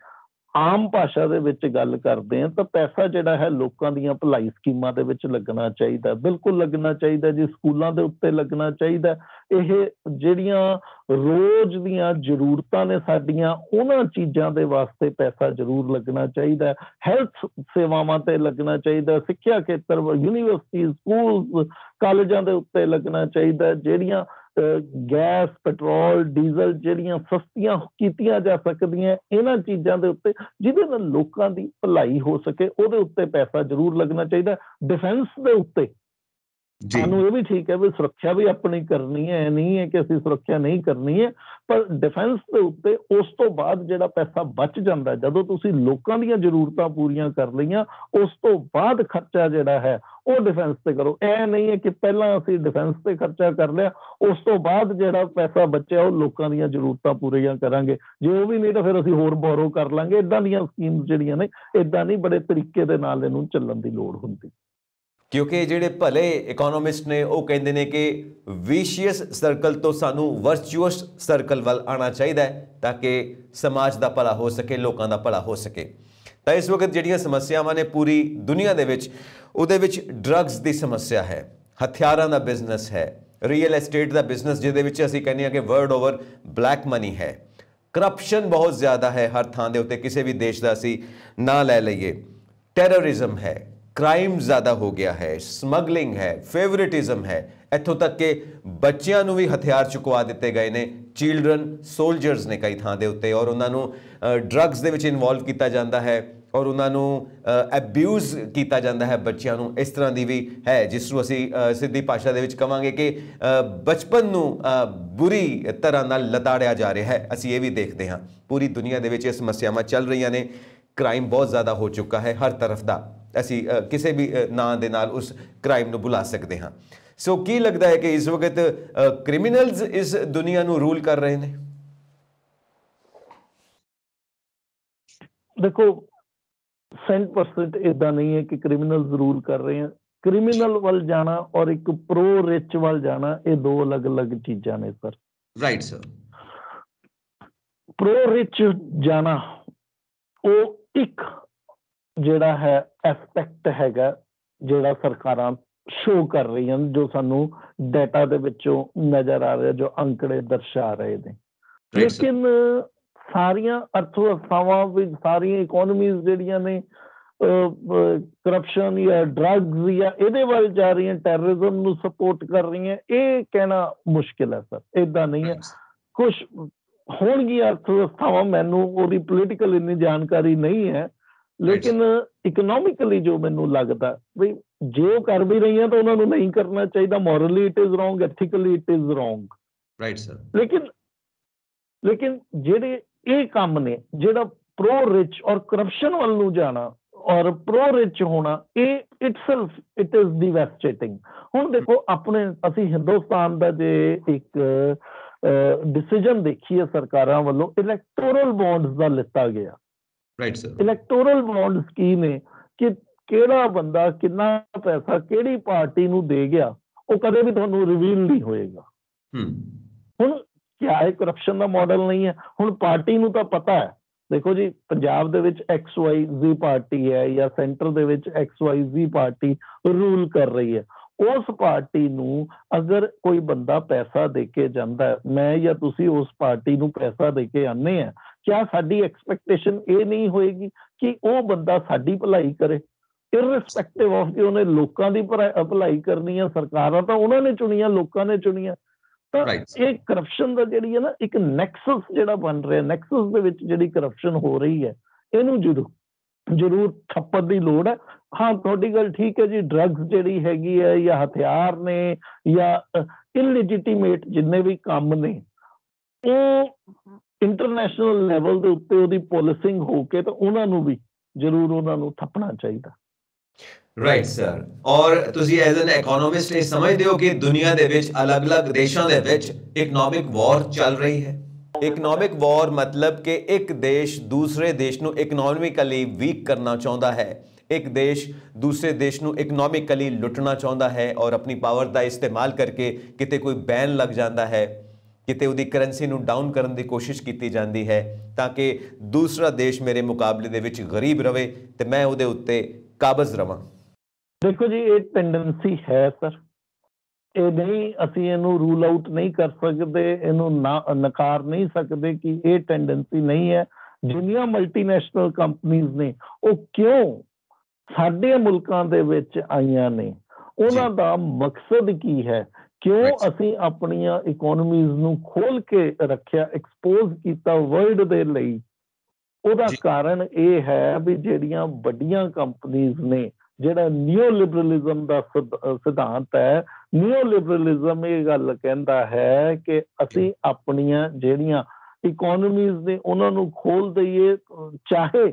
ਆਮ ਭਾਸ਼ਾ ਦੇ ਵਿੱਚ ਗੱਲ ਕਰਦੇ ਹਾਂ ਤਾਂ ਪੈਸਾ ਜਿਹੜਾ ਹੈ ਲੋਕਾਂ ਦੀਆਂ ਭਲਾਈ ਸਕੀਮਾਂ ਦੇ ਵਿੱਚ ਲੱਗਣਾ ਚਾਹੀਦਾ, ਬਿਲਕੁਲ ਲੱਗਣਾ ਚਾਹੀਦਾ ਜੀ, ਸਕੂਲਾਂ ਦੇ ਉੱਤੇ ਲੱਗਣਾ ਚਾਹੀਦਾ। ਇਹ ਜਿਹੜੀਆਂ ਰੋਜ਼ ਦੀਆਂ ਜ਼ਰੂਰਤਾਂ ਨੇ ਸਾਡੀਆਂ, ਉਹਨਾਂ ਚੀਜ਼ਾਂ ਦੇ ਵਾਸਤੇ ਪੈਸਾ ਜ਼ਰੂਰ ਲੱਗਣਾ ਚਾਹੀਦਾ, ਹੈਲਥ ਸੇਵਾਵਾਂ ਤੇ ਲੱਗਣਾ ਚਾਹੀਦਾ, ਸਿੱਖਿਆ ਖੇਤਰ, ਯੂਨੀਵਰਸਿਟੀ, ਸਕੂਲ, ਕਾਲਜਾਂ ਦੇ ਉੱਤੇ ਲੱਗਣਾ ਚਾਹੀਦਾ, ਜਿਹੜੀਆਂ ਗੈਸ, ਪੈਟਰੋਲ, ਡੀਜ਼ਲ ਜਿਹੜੀਆਂ ਸਸਤੀਆਂ ਕੀਤੀਆਂ ਜਾ ਸਕਦੀਆਂ, ਇਹਨਾਂ ਚੀਜ਼ਾਂ ਦੇ ਉੱਤੇ ਜਿਹਦੇ ਨਾਲ ਲੋਕਾਂ ਦੀ ਭਲਾਈ ਹੋ ਸਕੇ, ਉਹਦੇ ਉੱਤੇ ਪੈਸਾ ਜ਼ਰੂਰ ਲੱਗਣਾ ਚਾਹੀਦਾ। ਡਿਫੈਂਸ ਦੇ ਉੱਤੇ ਸਾਨੂੰ ਇਹ ਵੀ ਠੀਕ ਹੈ ਵੀ ਸੁਰੱਖਿਆ ਵੀ ਆਪਣੀ ਕਰਨੀ ਹੈ, ਇਹ ਨਹੀਂ ਹੈ ਕਿ ਅਸੀਂ ਸੁਰੱਖਿਆ ਨਹੀਂ ਕਰਨੀ ਹੈ, ਪਰ ਡਿਫੈਂਸ ਦੇ ਉੱਤੇ ਉਸ ਤੋਂ ਬਾਅਦ ਜਿਹੜਾ ਪੈਸਾ ਬਚ ਜਾਂਦਾ, ਜਦੋਂ ਤੁਸੀਂ ਲੋਕਾਂ ਦੀਆਂ ਜ਼ਰੂਰਤਾਂ ਪੂਰੀਆਂ ਕਰ ਲਈਆਂ, ਉਸ ਤੋਂ ਬਾਅਦ ਖਰਚਾ ਜਿਹੜਾ ਹੈ ਉਹ ਡਿਫੈਂਸ ਤੇ ਕਰੋ। ਇਹ ਨਹੀਂ ਹੈ ਕਿ ਪਹਿਲਾਂ ਅਸੀਂ ਡਿਫੈਂਸ ਤੇ ਖਰਚਾ ਕਰ ਲਿਆ, ਉਸ ਤੋਂ ਬਾਅਦ ਜਿਹੜਾ ਪੈਸਾ ਬਚਿਆ ਉਹ ਲੋਕਾਂ ਦੀਆਂ ਜ਼ਰੂਰਤਾਂ ਪੂਰੀਆਂ ਕਰਾਂਗੇ, ਜੇ ਉਹ ਵੀ ਨਹੀਂ ਤਾਂ ਫਿਰ ਅਸੀਂ ਹੋਰ ਬੋਰੋ ਕਰ ਲਾਂਗੇ। ਏਦਾਂ ਦੀਆਂ ਸਕੀਮਸ ਜਿਹੜੀਆਂ ਨੇ, ਏਦਾਂ ਨਹੀਂ, ਬੜੇ ਤਰੀਕੇ ਦੇ ਨਾਲ ਇਹਨੂੰ ਚੱਲਣ ਦੀ ਲੋੜ ਹੁੰਦੀ। ਕਿਉਂਕਿ ਜਿਹੜੇ ਭਲੇ ਇਕਨੋਮਿਸਟ ਨੇ ਉਹ ਕਹਿੰਦੇ ਨੇ ਕਿ ਵਿਸ਼ੀਅਸ ਸਰਕਲ ਤੋਂ ਸਾਨੂੰ ਵਰਚੁਅਸ ਸਰਕਲ ਵੱਲ ਆਉਣਾ ਚਾਹੀਦਾ ਹੈ ਤਾਂ ਕਿ ਸਮਾਜ ਦਾ ਭਲਾ ਹੋ ਸਕੇ, ਲੋਕਾਂ ਦਾ ਭਲਾ ਹੋ ਸਕੇ। ਤਾਂ ਇਸ ਵਕਤ ਜਿਹੜੀਆਂ ਸਮੱਸਿਆਵਾਂ ਨੇ ਪੂਰੀ ਦੁਨੀਆ ਦੇ ਵਿੱਚ, ਉਹਦੇ ਵਿੱਚ ਡਰੱਗਸ ਦੀ ਸਮੱਸਿਆ ਹੈ, ਹਥਿਆਰਾਂ ਦਾ ਬਿਜ਼ਨਸ ਹੈ, ਰੀਅਲ ਐਸਟੇਟ ਦਾ ਬਿਜ਼ਨਸ ਜਿਹਦੇ ਵਿੱਚ ਅਸੀਂ ਕਹਿੰਦੇ ਹਾਂ ਕਿ ਵਰਲਡ ਓਵਰ ਬਲੈਕ ਮਨੀ ਹੈ, ਕਰਪਸ਼ਨ ਬਹੁਤ ਜ਼ਿਆਦਾ ਹੈ ਹਰ ਥਾਂ ਦੇ ਉੱਤੇ, ਕਿਸੇ ਵੀ ਦੇਸ਼ ਦਾ ਅਸੀਂ ਨਾਂ ਲੈ ਲਈਏ, ਟੈਰਰਿਜ਼ਮ ਹੈ, क्राइम ज़्यादा हो गया है, स्मगलिंग है, फेवरेटिज्म है, ਇੱਥੋਂ ਤੱਕ ਕਿ ਬੱਚਿਆਂ ਨੂੰ ਵੀ ਹਥਿਆਰ ਚੁਕਵਾ ਦਿੱਤੇ ਗਏ ਨੇ, ਚਿਲਡਰਨ ਸੋਲਜਰਸ ਨੇ ਕਈ ਥਾਂ ਦੇ ਉੱਤੇ, ਔਰ ਉਹਨਾਂ ਨੂੰ ਡਰੱਗਸ ਦੇ ਵਿੱਚ ਇਨਵੋਲਵ ਕੀਤਾ ਜਾਂਦਾ ਹੈ ਔਰ ਉਹਨਾਂ ਨੂੰ ਅਬਿਊਜ਼ ਕੀਤਾ ਜਾਂਦਾ ਹੈ ਬੱਚਿਆਂ ਨੂੰ। ਇਸ ਤਰ੍ਹਾਂ ਦੀ ਵੀ ਹੈ ਜਿਸ ਨੂੰ ਅਸੀਂ ਸਿੱਧੀ ਭਾਸ਼ਾ ਦੇ ਵਿੱਚ ਕਹਾਂਗੇ ਕਿ ਬਚਪਨ ਨੂੰ ਬੁਰੀ ਤਰ੍ਹਾਂ ਨਾਲ ਲਤਾੜਿਆ ਜਾ ਰਿਹਾ ਹੈ। ਅਸੀਂ ਇਹ ਵੀ ਦੇਖਦੇ ਹਾਂ ਪੂਰੀ ਦੁਨੀਆ ਦੇ ਵਿੱਚ ਇਹ ਸਮੱਸਿਆਵਾਂ ਚੱਲ ਰਹੀਆਂ ਨੇ। ਕ੍ਰਾਈਮ ਬਹੁਤ ਜ਼ਿਆਦਾ ਹੋ ਚੁੱਕਾ ਹੈ ਹਰ ਤਰਫ ਦਾ, ਅਸੀਂ ਕਿਸੇ ਵੀ ਨਾਂ ਦੇ ਨਾਲ ਉਸ ਕ੍ਰਾਈਮ ਨੂੰ ਬੁਲਾ ਸਕਦੇ ਹਾਂ। ਸੋ ਕੀ ਲੱਗਦਾ ਹੈ ਕਿ ਇਸ ਵਕਤ ਕ੍ਰਿਮੀਨਲਸ ਇਸ ਦੁਨੀਆ ਨੂੰ ਰੂਲ ਕਰ ਰਹੇ ਨੇ? ਦੇਖੋ 100% ਇਦਾਂ ਨਹੀਂ ਹੈ ਕਿ ਕ੍ਰਿਮੀਨਲਸ ਰੂਲ ਕਰ ਰਹੇ ਹਨ। ਕ੍ਰਿਮੀਨਲ ਵੱਲ ਜਾਣਾ ਔਰ ਇੱਕ ਪ੍ਰੋ ਰਿਚ ਵੱਲ ਜਾਣਾ, ਇਹ ਦੋ ਅਲੱਗ-ਅਲੱਗ ਚੀਜ਼ਾਂ ਨੇ ਸਰ। Right sir. ਪ੍ਰੋ ਰਿਚ ਜਾਣਾ ਉਹ ਇੱਕ ਜਿਹੜਾ ਹੈ ਐਸਪੈਕਟ ਹੈਗਾ ਜਿਹੜਾ ਸਰਕਾਰਾਂ ਸ਼ੋ ਕਰ ਰਹੀਆਂ, ਜੋ ਸਾਨੂੰ ਡਾਟਾ ਦੇ ਵਿੱਚੋਂ ਨਜ਼ਰ ਆ ਰਿਹਾ, ਜੋ ਅੰਕੜੇ ਦਰਸਾ ਰਹੇ ਨੇ। ਲੇਕਿਨ ਸਾਰੀਆਂ ਅਰਥਵਿਵਸਥਾਵਾਂ ਵਿੱਚ, ਸਾਰੀਆਂ ਇਕੋਨਮੀਜ਼ ਜਿਹੜੀਆਂ ਨੇ ਕਰਪਸ਼ਨ ਜਾਂ ਡਰੱਗਸ ਜਾਂ ਇਹਦੇ ਵੱਲ ਜਾ ਰਹੀਆਂ, ਟੈਰਰਿਜ਼ਮ ਨੂੰ ਸਪੋਰਟ ਕਰ ਰਹੀਆਂ, ਇਹ ਕਹਿਣਾ ਮੁਸ਼ਕਿਲ ਹੈ ਸਰ। ਏਦਾਂ ਨਹੀਂ ਹੈ, ਕੁਛ ਹੋਣਗੀਆਂ ਅਰਥਵਿਵਸਥਾਵਾਂ, ਮੈਨੂੰ ਉਹਦੀ ਪੋਲੀਟੀਕਲ ਇੰਨੀ ਜਾਣਕਾਰੀ ਨਹੀਂ ਹੈ, ਲੇਕਿਨ ਇਕਨੋਮਿਕਲੀ ਜੋ ਮੈਨੂੰ ਲੱਗਦਾ ਵੀ ਜੇ ਉਹ ਕਰ ਵੀ ਰਹੀਆਂ ਤਾਂ ਉਹਨਾਂ ਨੂੰ ਨਹੀਂ ਕਰਨਾ ਚਾਹੀਦਾ। Morally it is wrong, ethically it is wrong. Right sir. ਲੇਕਿਨ ਜਿਹੜੇ ਇਹ ਕੰਮ ਨੇ, ਜਿਹੜਾ ਪ੍ਰੋ ਰਿਚ ਔਰ ਕਰਪਸ਼ਨ ਵੱਲ ਨੂੰ ਜਾਣਾ ਔਰ ਪ੍ਰੋ ਰਿਚ ਹੋਣਾ, ਇਹ ਇਟਸੈਲਫ ਇਟ ਇਜ਼ ਡਿਵੈਸਟੇਟਿੰਗ। ਹੁਣ ਦੇਖੋ ਅਸੀਂ ਹਿੰਦੁਸਤਾਨ ਦਾ ਜੇ ਇੱਕ ਡਿਸੀਜਨ ਦੇਖੀਏ ਸਰਕਾਰਾਂ ਵੱਲੋਂ, ਇਲੈਕਟੋਰਲ ਬੌਂਡਸ ਦਾ ਲਿੱਤਾ ਗਿਆ। Right sir. ਇਲੈਕਟੋਰਲ ਬੌਂਡਸ ਕੀ ਨੇ ਕਿ ਕਿਹੜਾ ਬੰਦਾ ਕਿੰਨਾ ਪੈਸਾ ਕਿਹੜੀ ਪਾਰਟੀ ਨੂੰ ਦੇ ਗਿਆ, ਉਹ ਕਦੇ ਵੀ ਤੁਹਾਨੂੰ ਰਿਵੀਲ ਨਹੀਂ ਹੋਏਗਾ। ਹੁਣ ਕਿਆ ਇਹ ਕਰਪਸ਼ਨ ਦਾ ਮਾਡਲ ਨਹੀਂ ਹੈ? ਹੁਣ ਪਾਰਟੀ ਨੂੰ ਤਾਂ ਪਤਾ ਹੈ, ਦੇਖੋ ਜੀ ਪੰਜਾਬ ਦੇ ਵਿੱਚ XYZ ਪਾਰਟੀ ਹੈ ਜਾਂ ਸੈਂਟਰ ਦੇ ਵਿੱਚ XYZ ਪਾਰਟੀ ਰੂਲ ਕਰ ਰਹੀ ਹੈ। ਉਸ ਪਾਰਟੀ ਨੂੰ ਅਗਰ ਕੋਈ ਬੰਦਾ ਪੈਸਾ ਦੇ ਕੇ ਜਾਂਦਾ ਹੈ, ਮੈਂ ਜਾਂ ਤੁਸੀਂ ਉਸ ਪਾਰਟੀ ਨੂੰ ਪੈਸਾ ਦੇ ਕੇ ਆਉਂਦੇ ਆ, ਕਿਆ ਸਾਡੀ ਐਕਸਪੈਕਟੇਸ਼ਨ ਇਹ ਨਹੀਂ ਹੋਏਗੀ ਕਿ ਉਹ ਬੰਦਾ ਸਾਡੀ ਭਲਾਈ ਕਰੇ, ਇਰਰਿਸਪੈਕਟਿਵ ਆਫ ਕਿ ਉਹਨੇ ਲੋਕਾਂ ਦੀ ਭਲਾਈ ਕਰਨੀ ਹੈ? ਸਰਕਾਰਾਂ ਤਾਂ ਉਹਨਾਂ ਨੇ ਚੁਣੀਆਂ, ਲੋਕਾਂ ਨੇ ਚੁਣੀਆਂ। ਤਾਂ ਇਹ ਕਰਪਸ਼ਨ ਦਾ ਜਿਹੜੀ ਹੈ ਨਾ ਇੱਕ ਨੈਕਸਸ ਜਿਹੜਾ ਬਣ ਰਿਹਾ, ਨੈਕਸਸ ਦੇ ਵਿੱਚ ਜਿਹੜੀ ਕਰਪਸ਼ਨ ਹੋ ਰਹੀ ਹੈ, ਇਹਨੂੰ ਜ਼ਰੂਰ ਠੱਪਣ ਦੀ ਲੋੜ ਹੈ। ਹਾਂ, ਤੁਹਾਡੀ ਗੱਲ ਠੀਕ ਹੈ ਜੀ, ਡਰੱਗਸ ਜਿਹੜੀ ਹੈਗੀ ਹੈ ਜਾਂ ਹਥਿਆਰ ਨੇ ਜਾਂ ਇਲੈਜੀਟੀਮੇਟ ਜਿੰਨੇ ਵੀ ਕੰਮ ਨੇ, ਉਹ ਇੰਟਰਨੈਸ਼ਨਲ ਲੈਵਲ ਦੇ ਉੱਤੇ ਉਹਦੀ ਪੋਲਿਸਿੰਗ ਹੋ ਕੇ ਤਾਂ ਉਹਨਾਂ ਨੂੰ ਵੀ ਜ਼ਰੂਰ ਉਹਨਾਂ ਨੂੰ ਠੱਪਣਾ ਚਾਹੀਦਾ। Right sir. ਔਰ ਤੁਸੀਂ ਐਜ਼ ਐਨ ਇਕਨੋਮਿਸਟ ਇਹ ਸਮਝਦੇ ਹੋ ਕਿ ਦੁਨੀਆ ਦੇ ਵਿੱਚ ਅਲੱਗ-ਅਲੱਗ ਦੇਸ਼ਾਂ ਦੇ ਵਿੱਚ ਇਕਨੋਮਿਕ ਵਾਰ ਚੱਲ ਰਹੀ ਹੈ? ਇਕਨੋਮਿਕ ਵਾਰ ਮਤਲਬ ਕਿ ਇੱਕ ਦੇਸ਼ ਦੂਸਰੇ ਦੇਸ਼ ਨੂੰ ਇਕਨੋਮਿਕਲੀ ਵੀਕ ਕਰਨਾ ਚਾਹੁੰਦਾ ਹੈ, ਇੱਕ ਦੇਸ਼ ਦੂਸਰੇ ਦੇਸ਼ ਨੂੰ ਇਕਨੋਮਿਕਲੀ ਲੁੱਟਣਾ ਚਾਹੁੰਦਾ ਹੈ ਔਰ ਆਪਣੀ ਪਾਵਰ ਦਾ ਇਸਤੇਮਾਲ ਕਰਕੇ ਕਿਤੇ ਕੋਈ ਬੈਨ ਲੱਗ ਜਾਂਦਾ ਹੈ, ਕਿਤੇ ਉਹਦੀ ਕਰੰਸੀ ਨੂੰ ਡਾਊਨ ਕਰਨ ਦੀ ਕੋਸ਼ਿਸ਼ ਕੀਤੀ ਜਾਂਦੀ ਹੈ ਤਾਂ ਕਿ ਦੂਸਰਾ ਦੇਸ਼ ਮੇਰੇ ਮੁਕਾਬਲੇ ਦੇ ਵਿੱਚ ਗਰੀਬ ਰਵੇ ਤੇ ਮੈਂ ਉਹਦੇ ਉੱਤੇ ਕਾਬਜ਼ ਰਵਾਂ। ਦੇਖੋ ਜੀ, ਇਹ ਟੈਂਡੈਂਸੀ ਹੈ ਸਰ, ਇਹ ਨਹੀਂ, ਅਸੀਂ ਇਹਨੂੰ ਰੂਲ ਆਊਟ ਨਹੀਂ ਕਰ ਸਕਦੇ, ਇਹਨੂੰ ਨਕਾਰ ਨਹੀਂ ਸਕਦੇ ਕਿ ਇਹ ਟੈਂਡੈਂਸੀ ਨਹੀਂ ਹੈ। ਜਿੰਨੀਆਂ ਮਲਟੀਨੈਸ਼ਨਲ ਕੰਪਨੀਆਂ ਨੇ ਉਹ ਕਿਉਂ ਸਾਡੇ ਮੁਲਕਾਂ ਦੇ ਵਿੱਚ ਆਈਆਂ ਨੇ, ਉਹਨਾਂ ਦਾ ਮਕਸਦ ਕੀ ਹੈ, ਕਿਉਂ ਅਸੀਂ ਆਪਣੀਆਂ ਇਕੋਨਮੀਜ਼ ਨੂੰ ਖੋਲ ਕੇ ਰੱਖਿਆ, ਐਕਸਪੋਜ਼ ਕੀਤਾ ਵਰਲਡ ਦੇ ਲਈ? ਉਹਦਾ ਕਾਰਨ ਇਹ ਹੈ ਵੀ ਜਿਹੜੀਆਂ ਵੱਡੀਆਂ ਕੰਪਨੀਆਂ ਨੇ, ਜਿਹੜਾ ਨਿਓ ਲਿਬਰਲਿਜ਼ਮ ਦਾ ਸਿਧਾਂਤ ਹੈ, ਨਿਓ ਲਿਬਰਲਿਜ਼ਮ ਇਹ ਗੱਲ ਕਹਿੰਦਾ ਹੈ ਕਿ ਅਸੀਂ ਆਪਣੀਆਂ ਜਿਹੜੀਆਂ ਇਕੋਨਮੀਜ਼ ਨੇ ਉਹਨਾਂ ਨੂੰ ਖੋਲ ਦਈਏ। ਚਾਹੇ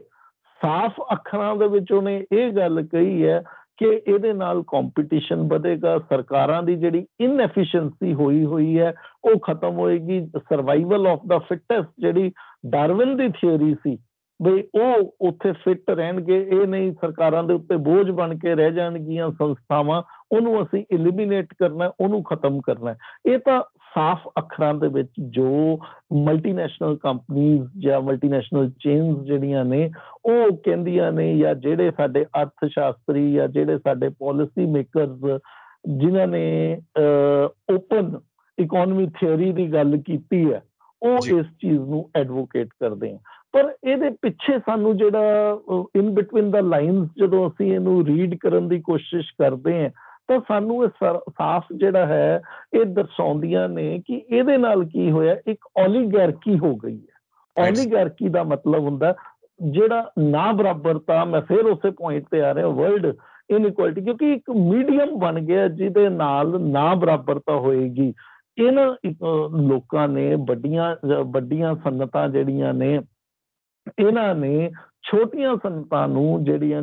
ਸਾਫ਼ ਅੱਖਰਾਂ ਦੇ ਵਿੱਚ ਉਹਨੇ ਇਹ ਗੱਲ ਕਹੀ ਹੈ ਕਿ ਇਹਦੇ ਨਾਲ ਕੰਪੀਟੀਸ਼ਨ ਵਧੇਗਾ, ਸਰਕਾਰਾਂ ਦੀ ਜਿਹੜੀ ਇਨਐਫੀਸ਼ੀਐਂਸੀ ਹੋਈ ਹੈ ਉਹ ਖਤਮ ਹੋਏਗੀ, ਸਰਵਾਈਵਲ ਆਫ ਦਾ ਫਿਟੈਸਟ ਜਿਹੜੀ ਡਾਰਵਿਨ ਦੀ ਥਿਊਰੀ ਸੀ ਬਈ ਉਹ ਉੱਥੇ ਫਿੱਟ ਰਹਿਣਗੇ, ਇਹ ਨਹੀਂ ਸਰਕਾਰਾਂ ਦੇ ਉੱਤੇ ਬੋਝ ਬਣ ਕੇ ਰਹਿ ਜਾਣਗੀਆਂ ਸੰਸਥਾਵਾਂ, ਉਹਨੂੰ ਅਸੀਂ ਇਲੀਮੀਨੇਟ ਕਰਨਾ, ਉਹਨੂੰ ਖਤਮ ਕਰਨਾ। ਇਹ ਤਾਂ ਸਾਫ਼ ਅੱਖਰਾਂ ਦੇ ਵਿੱਚ ਜੋ ਮਲਟੀਨੈਸ਼ਨਲ ਕੰਪਨੀਜ਼ ਜਾਂ ਮਲਟੀਨੈਸ਼ਨਲ ਚੇਨਸ ਜਿਹੜੀਆਂ ਨੇ ਉਹ ਕਹਿੰਦੀਆਂ ਨੇ, ਜਾਂ ਜਿਹੜੇ ਸਾਡੇ ਅਰਥ ਸ਼ਾਸਤਰੀ ਜਾਂ ਜਿਹੜੇ ਸਾਡੇ ਪਾਲਿਸੀ ਮੇਕਰਸ ਜਿਨ੍ਹਾਂ ਨੇ ਓਪਨ ਇਕੋਨਮੀ ਥਿਊਰੀ ਦੀ ਗੱਲ ਕੀਤੀ ਹੈ, ਉਹ ਇਸ ਚੀਜ਼ ਨੂੰ ਐਡਵੋਕੇਟ ਕਰਦੇ ਆ। ਪਰ ਇਹਦੇ ਪਿੱਛੇ ਸਾਨੂੰ ਜਿਹੜਾ ਇਨ ਬਿਟਵੀਨ ਦਾ ਲਾਈਨਸ ਜਦੋਂ ਅਸੀਂ ਇਹਨੂੰ ਰੀਡ ਕਰਨ ਦੀ ਕੋਸ਼ਿਸ਼ ਕਰਦੇ ਹਾਂ ਤਾਂ ਸਾਨੂੰ ਇਹ ਸਾਫ਼ ਜਿਹੜਾ ਹੈ ਇਹ ਦਰਸਾਉਂਦੀਆਂ ਨੇ ਕਿ ਇਹਦੇ ਨਾਲ ਕੀ ਹੋਇਆ, ਇੱਕ ਓਲੀਗਾਰਕੀ ਹੋ ਗਈ ਹੈ। ਓਲੀਗਾਰਕੀ ਦਾ ਮਤਲਬ ਹੁੰਦਾ ਜਿਹੜਾ ਨਾ ਬਰਾਬਰਤਾ, ਮੈਂ ਫਿਰ ਉਸੇ ਪੁਆਇੰਟ ਤੇ ਆ ਰਿਹਾ, ਵਰਲਡ ਇਨਇਕੁਐਲਿਟੀ, ਕਿਉਂਕਿ ਇੱਕ ਮੀਡੀਅਮ ਬਣ ਗਿਆ ਜਿਹਦੇ ਨਾਲ ਨਾ ਬਰਾਬਰਤਾ ਹੋਏਗੀ। ਇਹਨਾਂ ਲੋਕਾਂ ਨੇ ਵੱਡੀਆਂ ਸਨਅਤਾਂ ਜਿਹੜੀਆਂ ਨੇ, ਇਹਨਾਂ ਨੇ ਛੋਟੀਆਂ ਸਨਅਤਾਂ ਨੂੰ, ਜਿਹੜੀਆਂ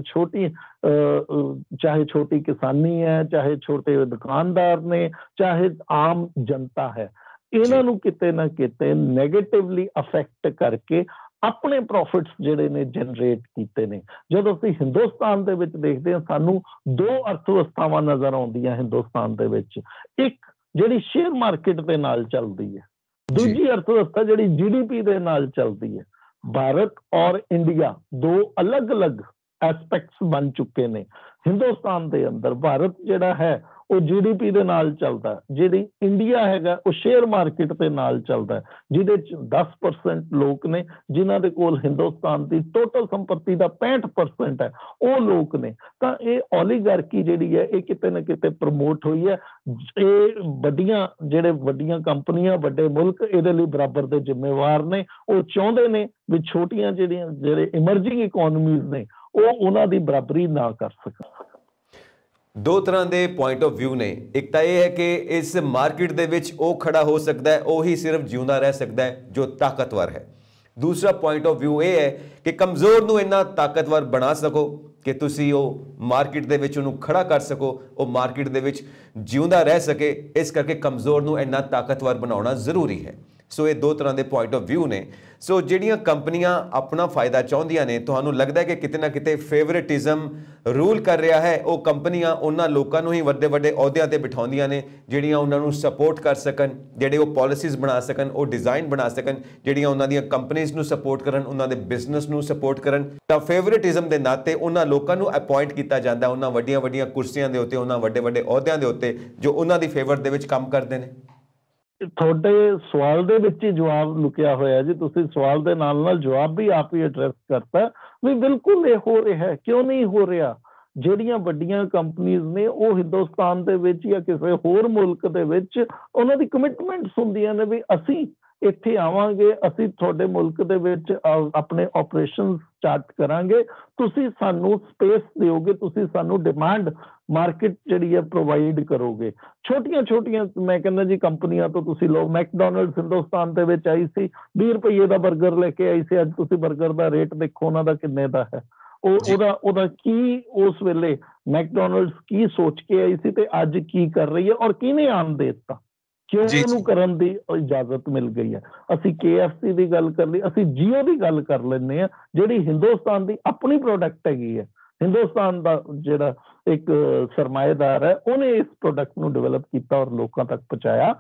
ਚਾਹੇ ਛੋਟੀ ਕਿਸਾਨੀ ਹੈ, ਚਾਹੇ ਛੋਟੇ ਦੁਕਾਨਦਾਰ ਨੇ, ਚਾਹੇ ਆਮ ਜਨਤਾ ਹੈ, ਇਹਨਾਂ ਨੂੰ ਕਿਤੇ ਨਾ ਕਿਤੇ ਨੈਗੇਟਿਵਲੀ ਅਫੈਕਟ ਕਰਕੇ ਆਪਣੇ ਪ੍ਰੋਫਿਟਸ ਜਿਹੜੇ ਨੇ ਜਨਰੇਟ ਕੀਤੇ ਨੇ। ਜਦੋਂ ਅਸੀਂ ਹਿੰਦੁਸਤਾਨ ਦੇ ਵਿੱਚ ਦੇਖਦੇ ਹਾਂ, ਸਾਨੂੰ ਦੋ ਅਰਥ ਵਿਵਸਥਾਵਾਂ ਨਜ਼ਰ ਆਉਂਦੀਆਂ ਹਿੰਦੁਸਤਾਨ ਦੇ ਵਿੱਚ। ਇੱਕ ਜਿਹੜੀ ਸ਼ੇਅਰ ਮਾਰਕੀਟ ਦੇ ਨਾਲ ਚੱਲਦੀ ਹੈ, ਦੂਜੀ ਅਰਥ ਵਿਵਸਥਾ ਜਿਹੜੀ GDP ਦੇ ਨਾਲ ਚੱਲਦੀ ਹੈ। ਭਾਰਤ ਔਰ ਇੰਡੀਆ ਦੋ ਅਲੱਗ-ਅਲੱਗ ਐਸਪੈਕਟਸ ਬਣ ਚੁੱਕੇ ਨੇ ਹਿੰਦੁਸਤਾਨ ਦੇ ਅੰਦਰ। ਭਾਰਤ ਜਿਹੜਾ ਹੈ ਉਹ GDP ਦੇ ਨਾਲ ਚੱਲਦਾ, ਜਿਹੜੀ ਇੰਡੀਆ ਹੈਗਾ ਉਹ ਸ਼ੇਅਰ ਮਾਰਕੀਟ ਦੇ ਨਾਲ ਚੱਲਦਾ, ਜਿਹਦੇ ਚ 10% ਲੋਕ ਨੇ ਜਿਨ੍ਹਾਂ ਦੇ ਕੋਲ ਹਿੰਦੁਸਤਾਨ ਦੀ ਟੋਟਲ ਸੰਪਤੀ ਦਾ 65% ਹੈ, ਉਹ ਲੋਕ ਨੇ। ਤਾਂ ਇਹ ਓਲੀਗਾਰਕੀ ਜਿਹੜੀ ਹੈ ਇਹ ਕਿਤੇ ਨਾ ਕਿਤੇ ਪ੍ਰਮੋਟ ਹੋਈ ਹੈ। ਇਹ ਵੱਡੀਆਂ ਕੰਪਨੀਆਂ, ਵੱਡੇ ਮੁਲਕ ਇਹਦੇ ਲਈ ਬਰਾਬਰ ਦੇ ਜ਼ਿੰਮੇਵਾਰ ਨੇ। ਉਹ ਚਾਹੁੰਦੇ ਨੇ ਵੀ ਛੋਟੀਆਂ ਜਿਹੜੇ ਇਮਰਜਿੰਗ ਇਕੋਨਮੀਜ਼ ਨੇ ਉਹ ਉਹਨਾਂ ਦੀ ਬਰਾਬਰੀ ਨਾ ਕਰ ਸਕਣ। ਦੋ ਤਰ੍ਹਾਂ ਦੇ ਪੁਆਇੰਟ ਆਫ ਵਿਊ ਨੇ। ਇੱਕ ਤਾਂ ਇਹ ਹੈ ਕਿ ਇਸ ਮਾਰਕੀਟ ਦੇ ਵਿੱਚ ਉਹ ਖੜਾ ਹੋ ਸਕਦਾ ਹੈ, ਉਹੀ ਸਿਰਫ ਜਿਉਂਦਾ ਰਹਿ ਸਕਦਾ ਹੈ ਜੋ ਤਾਕਤਵਰ ਹੈ। ਦੂਸਰਾ ਪੁਆਇੰਟ ਆਫ ਵਿਊ ਇਹ ਹੈ ਕਿ ਕਮਜ਼ੋਰ ਨੂੰ ਇੰਨਾ ਤਾਕਤਵਰ ਬਣਾ ਸਕੋ ਕਿ ਤੁਸੀਂ ਉਹ ਮਾਰਕੀਟ ਦੇ ਵਿੱਚ ਉਹਨੂੰ ਖੜਾ ਕਰ ਸਕੋ, ਉਹ ਮਾਰਕੀਟ ਦੇ ਵਿੱਚ ਜਿਉਂਦਾ ਰਹਿ ਸਕੇ। ਇਸ ਕਰਕੇ ਕਮਜ਼ੋਰ ਨੂੰ ਇੰਨਾ ਤਾਕਤਵਰ ਬਣਾਉਣਾ ਜ਼ਰੂਰੀ ਹੈ। ਸੋ ਇਹ ਦੋ ਤਰ੍ਹਾਂ ਦੇ ਪੁਆਇੰਟ ਆਫ ਵਿਊ ਨੇ। ਸੋ ਜਿਹੜੀਆਂ ਕੰਪਨੀਆਂ ਆਪਣਾ ਫਾਇਦਾ ਚਾਹੁੰਦੀਆਂ ਨੇ, ਤੁਹਾਨੂੰ ਲੱਗਦਾ ਹੈ ਕਿ ਕਿਤੇ ਨਾ ਕਿਤੇ ਫੇਵਰੇਟਿਜ਼ਮ ਰੂਲ ਕਰ ਰਿਹਾ ਹੈ, ਉਹ ਕੰਪਨੀਆਂ ਉਹਨਾਂ ਲੋਕਾਂ ਨੂੰ ਹੀ ਵੱਡੇ ਵੱਡੇ ਅਹੁਦਿਆਂ ਤੇ ਬਿਠਾਉਂਦੀਆਂ ਨੇ ਜਿਹੜੀਆਂ ਉਹਨਾਂ ਨੂੰ ਸਪੋਰਟ ਕਰ ਸਕਣ, ਜਿਹੜੇ ਉਹ ਪਾਲਿਸੀਜ਼ ਬਣਾ ਸਕਣ, ਉਹ ਡਿਜ਼ਾਈਨ ਬਣਾ ਸਕਣ, ਜਿਹੜੀਆਂ ਉਹਨਾਂ ਦੀਆਂ ਕੰਪਨੀਆਂ ਨੂੰ ਸਪੋਰਟ ਕਰਨ, ਉਹਨਾਂ ਦੇ ਬਿਜ਼ਨਸ ਨੂੰ ਸਪੋਰਟ ਕਰਨ। ਤਾਂ ਫੇਵਰੇਟਿਜ਼ਮ ਦੇ ਨਾਤੇ ਉਹਨਾਂ ਲੋਕਾਂ ਨੂੰ ਅਪਾਇੰਟ ਕੀਤਾ ਜਾਂਦਾ ਉਹਨਾਂ ਵੱਡੀਆਂ ਕੁਰਸੀਆਂ ਦੇ ਉੱਤੇ, ਉਹਨਾਂ ਵੱਡੇ ਅਹੁਦਿਆਂ ਦੇ ਉੱਤੇ ਜੋ ਉਹਨਾਂ ਦੀ ਫੇਵਰ ਦੇ ਵਿੱਚ ਕੰਮ ਕਰਦੇ ਨੇ। ਤੁਹਾਡੇ ਸਵਾਲ ਦੇ ਵਿੱਚ ਹੀ ਜਵਾਬ ਲੁਕਿਆ ਹੋਇਆ ਜੀ। ਤੁਸੀਂ ਸਵਾਲ ਦੇ ਨਾਲ ਨਾਲ ਜਵਾਬ ਵੀ ਆਪ ਹੀ ਐਡਰੈਸ ਕਰਤਾ ਵੀ ਬਿਲਕੁਲ ਇਹ ਹੋ ਰਿਹਾ। ਕਿਉਂ ਨਹੀਂ ਹੋ ਰਿਹਾ? ਜਿਹੜੀਆਂ ਵੱਡੀਆਂ ਕੰਪਨੀਆਂ ਨੇ ਉਹ ਹਿੰਦੁਸਤਾਨ ਦੇ ਵਿੱਚ ਜਾਂ ਕਿਸੇ ਹੋਰ ਮੁਲਕ ਦੇ ਵਿੱਚ ਉਹਨਾਂ ਦੀ ਕਮਿਟਮੈਂਟਸ ਹੁੰਦੀਆਂ ਨੇ ਵੀ ਅਸੀਂ ਇੱਥੇ ਆਵਾਂਗੇ, ਅਸੀਂ ਤੁਹਾਡੇ ਮੁਲਕ ਦੇ ਵਿੱਚ ਆਪਣੇ ਆਪਰੇਸ਼ਨ ਸਟਾਰਟ ਕਰਾਂਗੇ, ਤੁਸੀਂ ਸਾਨੂੰ ਸਪੇਸ ਦਿਓਗੇ, ਤੁਸੀਂ ਸਾਨੂੰ ਡਿਮਾਂਡ ਮਾਰਕੀਟ ਜਿਹੜੀ ਹੈ ਪ੍ਰੋਵਾਈਡ ਕਰੋਗੇ। ਛੋਟੀਆਂ ਮੈਂ ਕਹਿੰਦਾ ਜੀ ਕੰਪਨੀਆਂ ਤੋਂ ਤੁਸੀਂ ਲਓ, ਮੈਕਡੋਨਲਡਸ ਹਿੰਦੁਸਤਾਨ ਦੇ ਵਿੱਚ ਆਈ ਸੀ, 20 ਰੁਪਏ ਦਾ 버ਗਰ ਲੈ ਕੇ ਆਈ ਸੀ। ਅੱਜ ਤੁਸੀਂ 버ਗਰ ਦਾ ਰੇਟ ਦੇਖੋ ਉਹਨਾਂ ਦਾ ਕਿੰਨੇ ਦਾ ਹੈ। ਉਹਦਾ ਕੀ ਉਸ ਵੇਲੇ ਮੈਕਡੋਨਲਡਸ ਕੀ ਸੋਚ ਕੇ ਆਈ ਸੀ ਤੇ ਅੱਜ ਕੀ ਕਰ ਰਹੀ ਹੈ ਔਰ ਕਿਹਨੇ ਆਮ ਦੇ ਦਿੱਤਾ, ਕਿਉਂ ਉਹਨੂੰ ਕਰਨ ਦੀ ਇਜਾਜ਼ਤ ਮਿਲ ਗਈ ਹੈ। ਅਸੀਂ KFC ਦੀ ਗੱਲ ਕਰ ਲਈ, ਅਸੀਂ ਜੀਓ ਦੀ ਗੱਲ ਕਰ ਲੈਂਦੇ ਹਾਂ ਜਿਹੜੀ ਹਿੰਦੁਸਤਾਨ ਦੀ ਆਪਣੀ ਪ੍ਰੋਡਕਟ ਹੈਗੀ ਹੈ। ਹਿੰਦੁਸਤਾਨ ਦਾ ਜਿਹੜਾ ਇੱਕ ਸਰਮਾਏਦਾਰ ਹੈ ਉਹਨੇ ਇਸ ਪ੍ਰੋਡਕਟ ਨੂੰ ਡਿਵੈਲਪ ਕੀਤਾ ਔਰ ਲੋਕਾਂ ਤੱਕ ਪਹੁੰਚਾਇਆ।